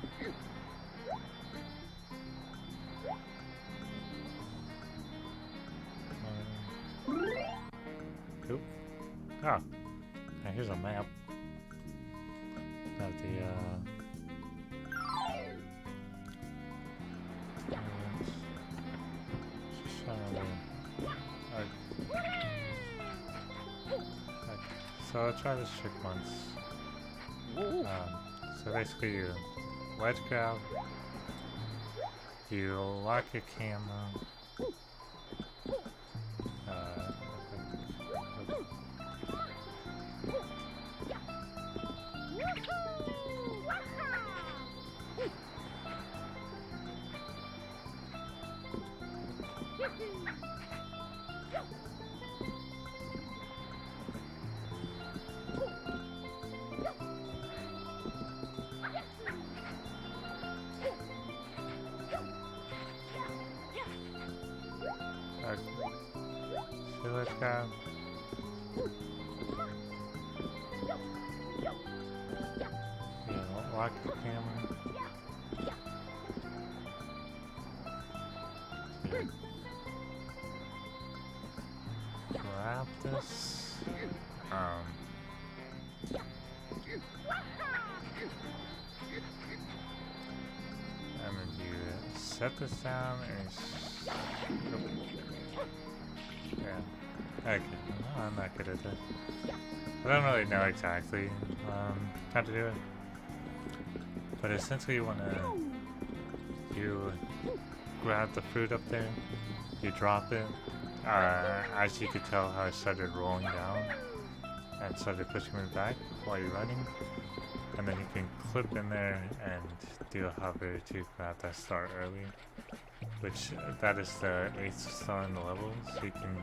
Cool. Ah, now here's a map of the so I'll try this trick once. So basically you wedge grab, You lock your camera. So let's go. Yeah, lock the camera. Grab this. And then you set this down and yeah. Okay. No, I'm not good at that. I don't really know exactly how to do it. But essentially you grab the fruit up there, you drop it. As you could tell how it started rolling down and started pushing me back while you're running. And then you can clip in there and do a hover to grab that star early. Which, that is the 8th star in the level, so you can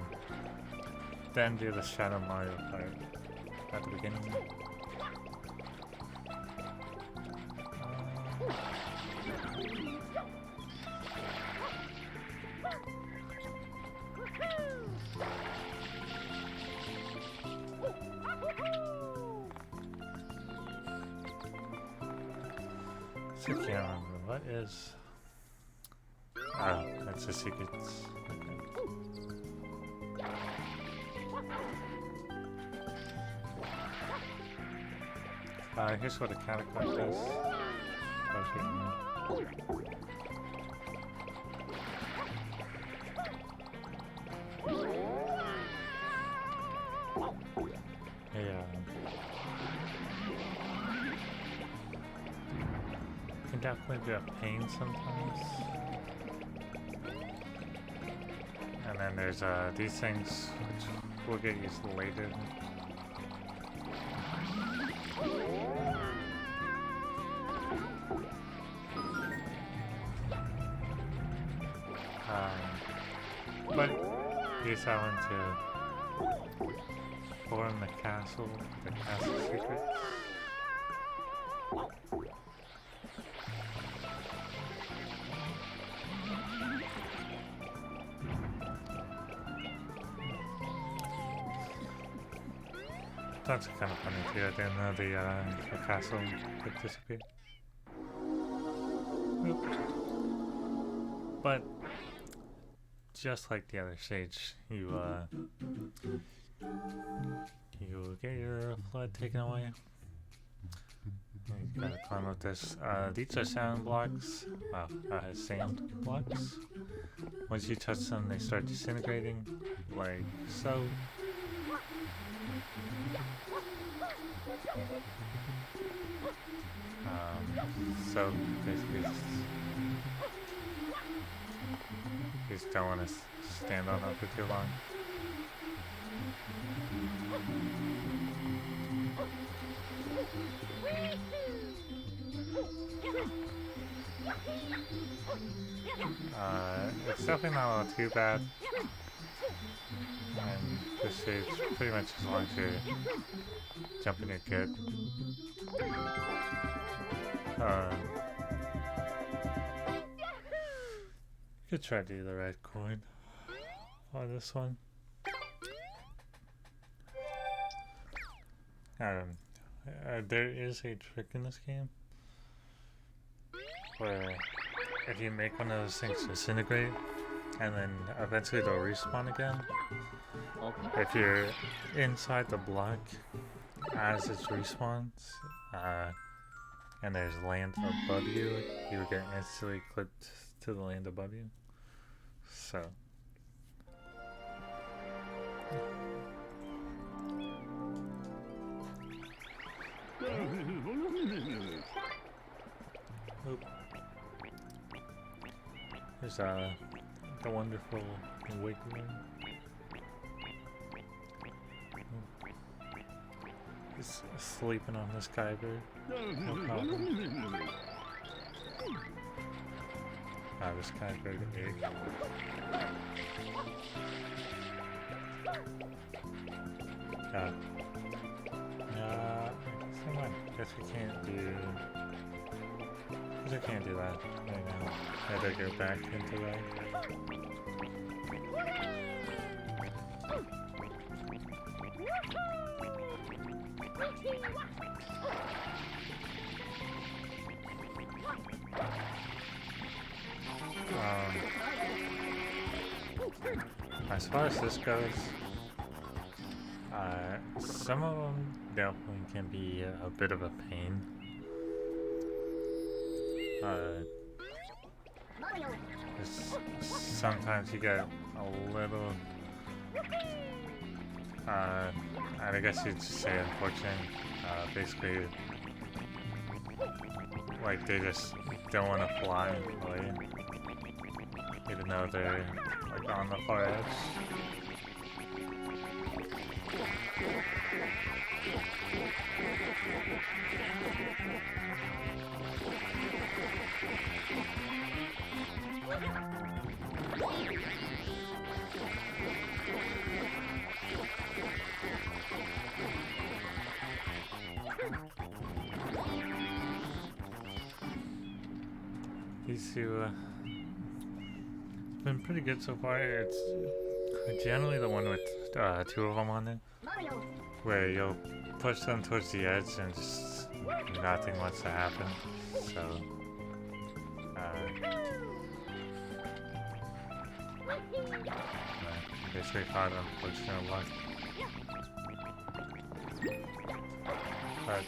then do the Shadow Mario part at the beginning. So I can't remember what is. Oh, that's the secrets. Okay. Here's what a catacomb does. Okay. Yeah. Can definitely be a pain sometimes. And then there's these things which we'll get used to later. But use that one to form the castle secret. That's kind of funny too. I didn't know the castle would disappear. Oops. But just like the other stage, you get your flood taken away. You gotta climb up this. These are sound blocks. Sand blocks. Once you touch them, they start disintegrating, like so. So basically, you just don't want to stand on them for too long. It's definitely not all too bad. And this stage, pretty much as long as you're jumping it good. You could try to do the red coin on this one. There is a trick in this game where if you make one of those things disintegrate and then eventually they'll respawn again, if you're inside the block as it respawns and there's land above you, you will get instantly clipped to the land above you. So oop. There's the wonderful Wiggler. He's sleeping on the Skybird. No problem. The Skybird egg. Someone. Guess we can't do. Guess I can't do that right now. I had to go back into that. As far as this goes, some of them definitely can be a bit of a pain. Sometimes you get a little, I guess you'd say unfortunate, basically, like they just don't want to fly away, even though they're like on the far edge. These two, it's been pretty good so far. It's generally the one with two of them on it, where you'll push them towards the edge and just nothing wants to happen. So, basically caught unfortunate luck. But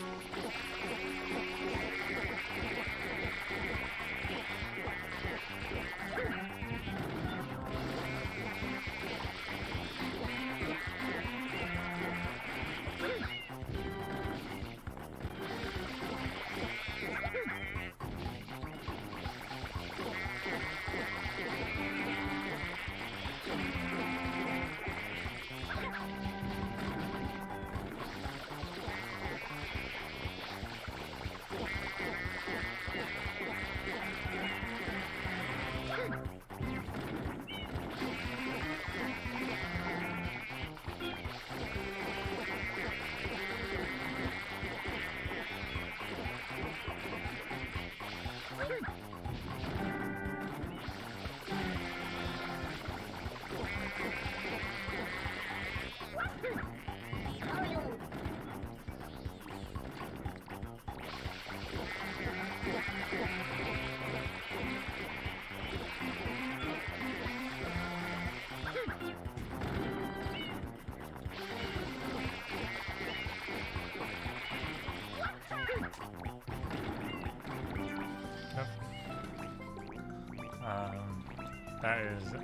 that is a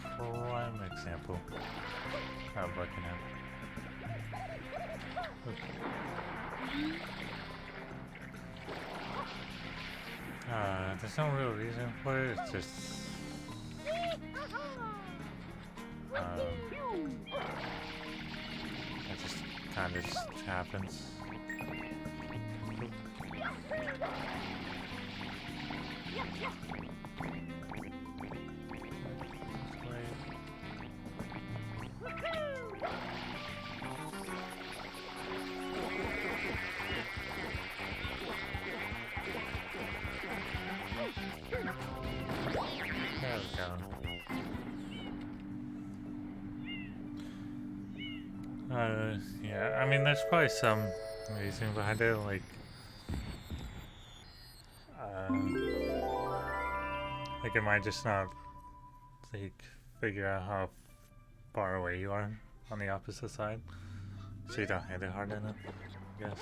prime example of what can happen. There's no real reason for it, it's just it just kind of just happens. There we go. Yeah, I mean, there's probably some reason behind it, like, it might just not, like, figure out how far away you are on the opposite side, so you don't hit it hard enough, I guess,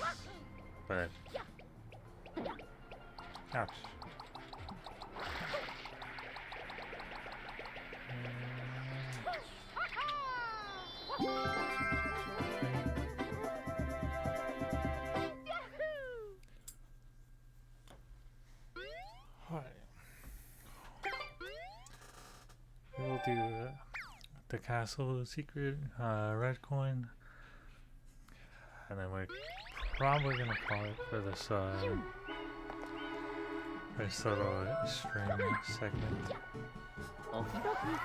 but, ouch. do the castle secret red coin, and then we're probably gonna call it for this little stream segment. Okie dokie.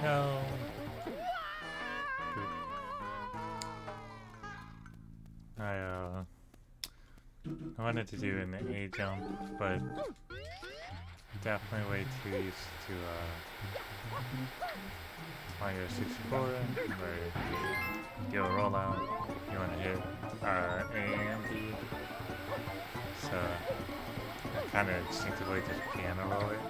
No. I wanted to do an A jump, but definitely way too used to Mario 64, where you roll out, you want to hit A and B, so I kind of instinctively just piano roll it.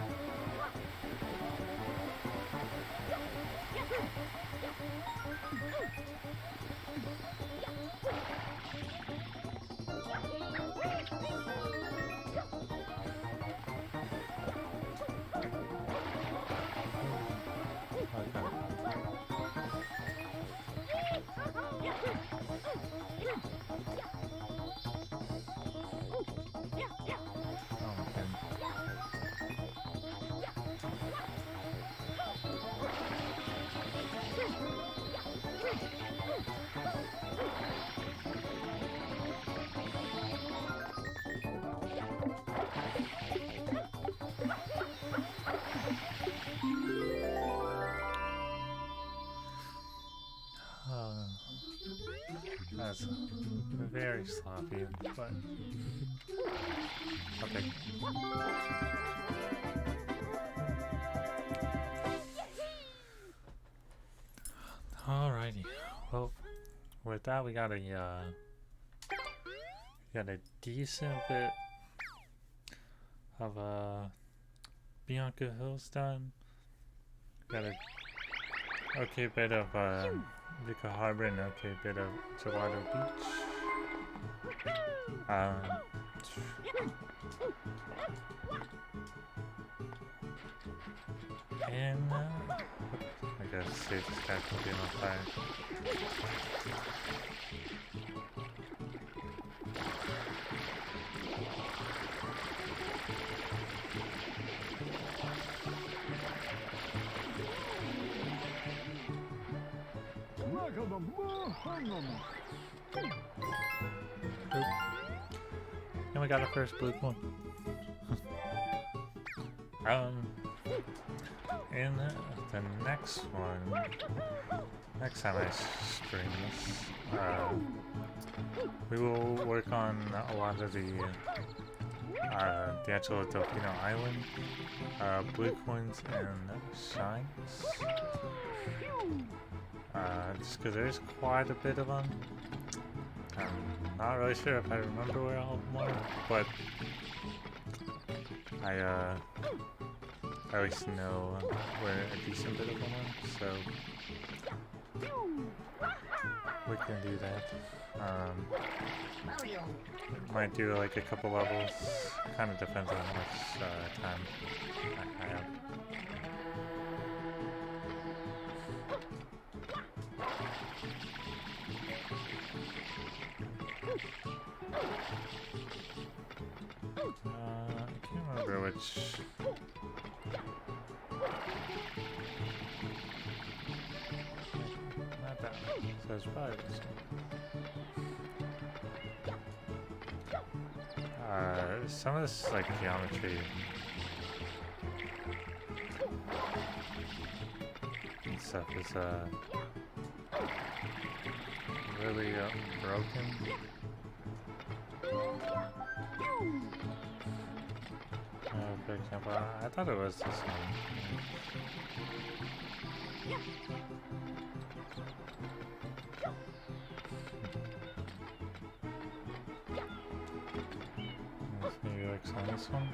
That's very sloppy, but okay. Alrighty. Well, with that we got a decent bit of Bianca Hills done. Got a okay bit of Vika Harbor and okay bit of Gelato Beach. And I guess save this guy from being on fire. And we got our first blue coin. In the next one, next time I stream this, we will work on a lot of the actual Delfino Island, blue coins and shines. Just because there's quite a bit of them. I'm not really sure if I remember where all of them are, but I at least know where a decent bit of them are, so we can do that. Might do like a couple levels, kind of depends on how much time I have. glitch. Not that one. So it's probably this one. Some of this like geometry and stuff is really broken. For example, I thought it was this one. Maybe like on this one.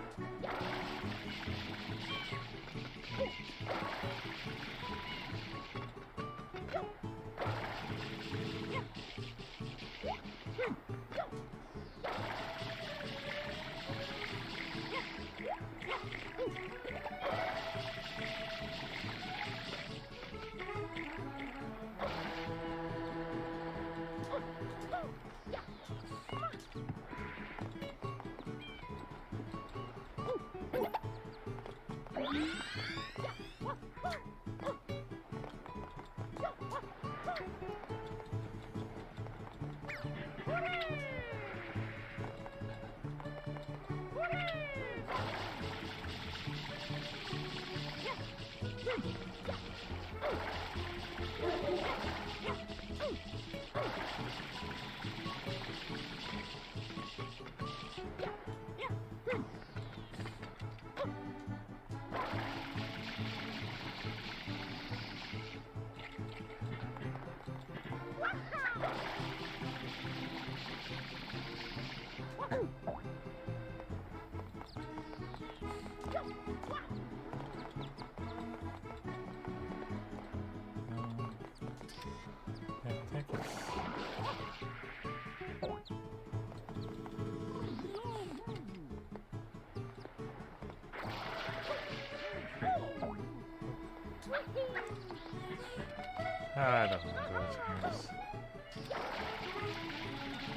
I don't know what it is.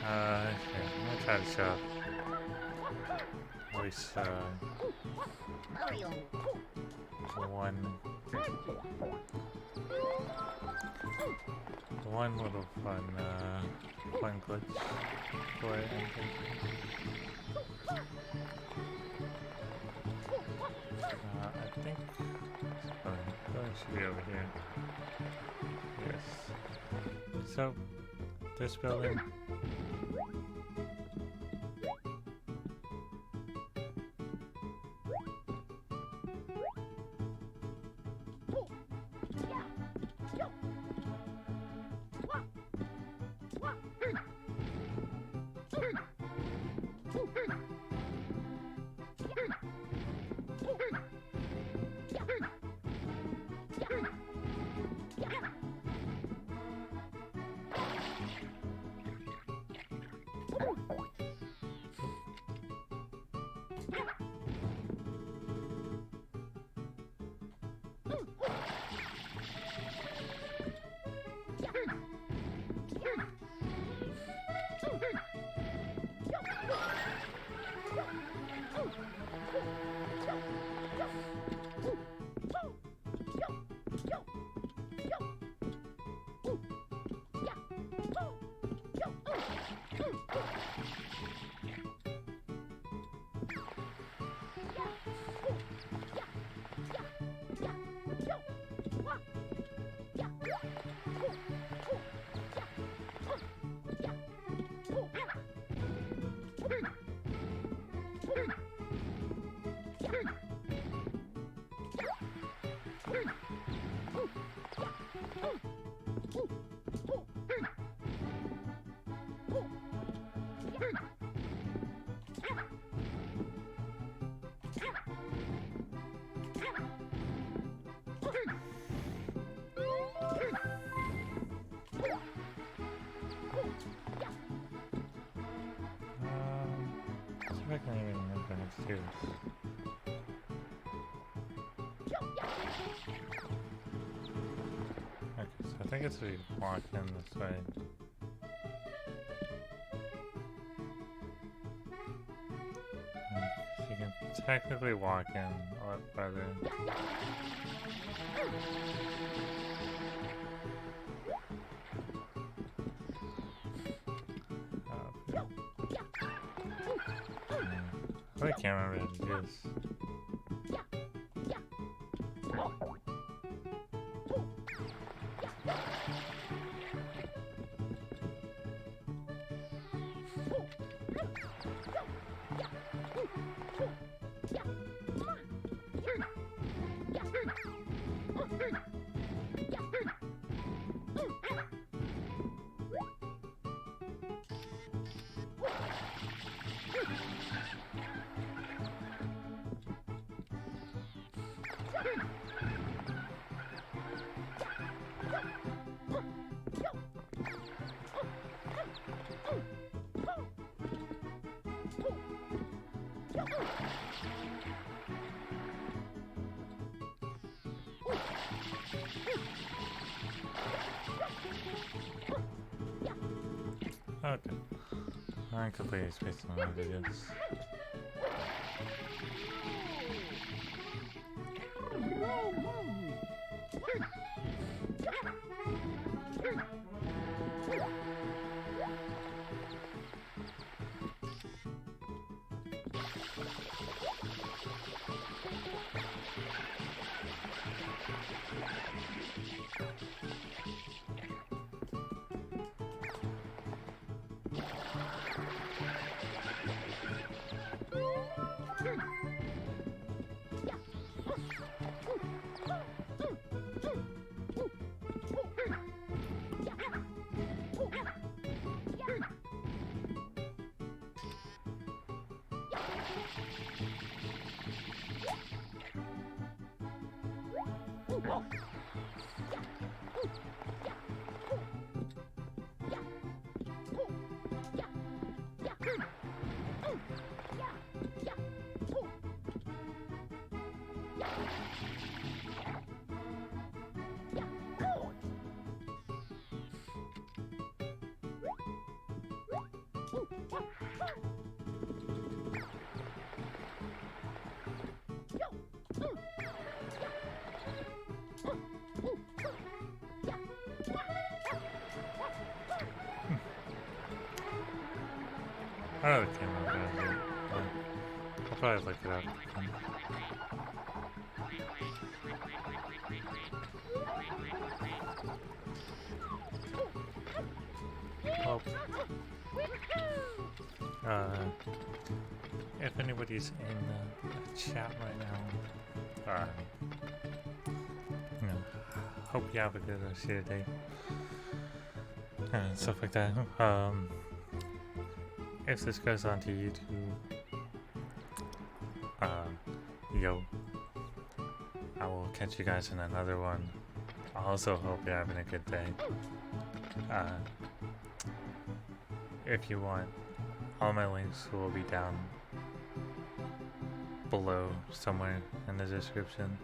Okay, I'm gonna try to show at least one little fun glitch for it, I think. I think it should be over here. Yes. So, this building. I can't even remember how to do this. Okay, so I think it's we walk in this way. You can technically walking a lot farther. I can't remember how to do this. Okay. I'm completely spaced on what it is. I really can't remember how to do it, but I'll probably look it up. Well, if anybody's in the chat right now, you know, hope you have a good rest of your day and stuff like that. If this goes onto YouTube, I will catch you guys in another one. I also hope you're having a good day. If you want, all my links will be down below somewhere in the description.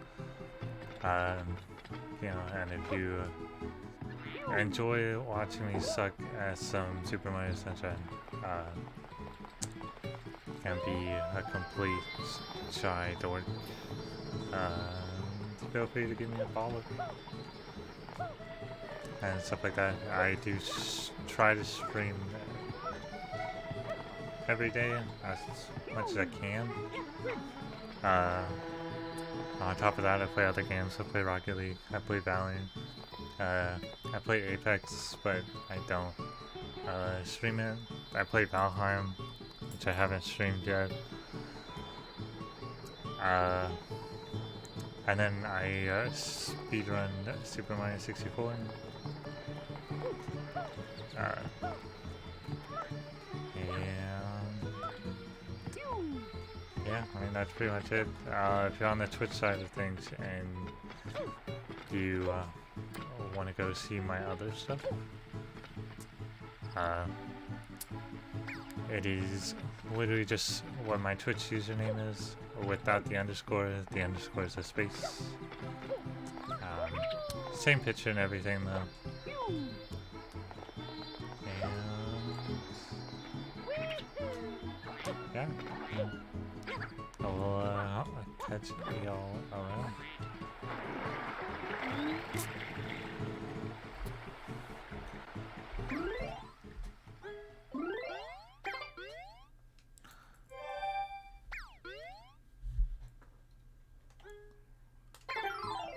You know, and if you enjoy watching me suck at some Super Mario Sunshine, and be a complete shy dork, feel free to give me a follow and stuff like that. I do try to stream every day as much as I can. On top of that, I play other games. I play Rocket League, I play Valorant, I play Apex, but I don't stream it. I play Valheim, which I haven't streamed yet. And then I speedrun Super Mario 64. Yeah, I mean that's pretty much it. If you're on the Twitch side of things and you want to go see my other stuff, it is literally just what my Twitch username is, without the underscore. The underscore is a space. Same picture and everything though. And yeah, I'll catch y'all around.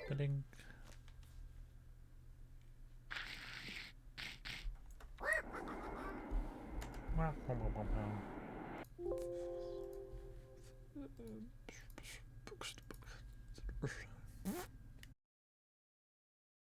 Ba-ding. Wow, wow, wow, wow, wow.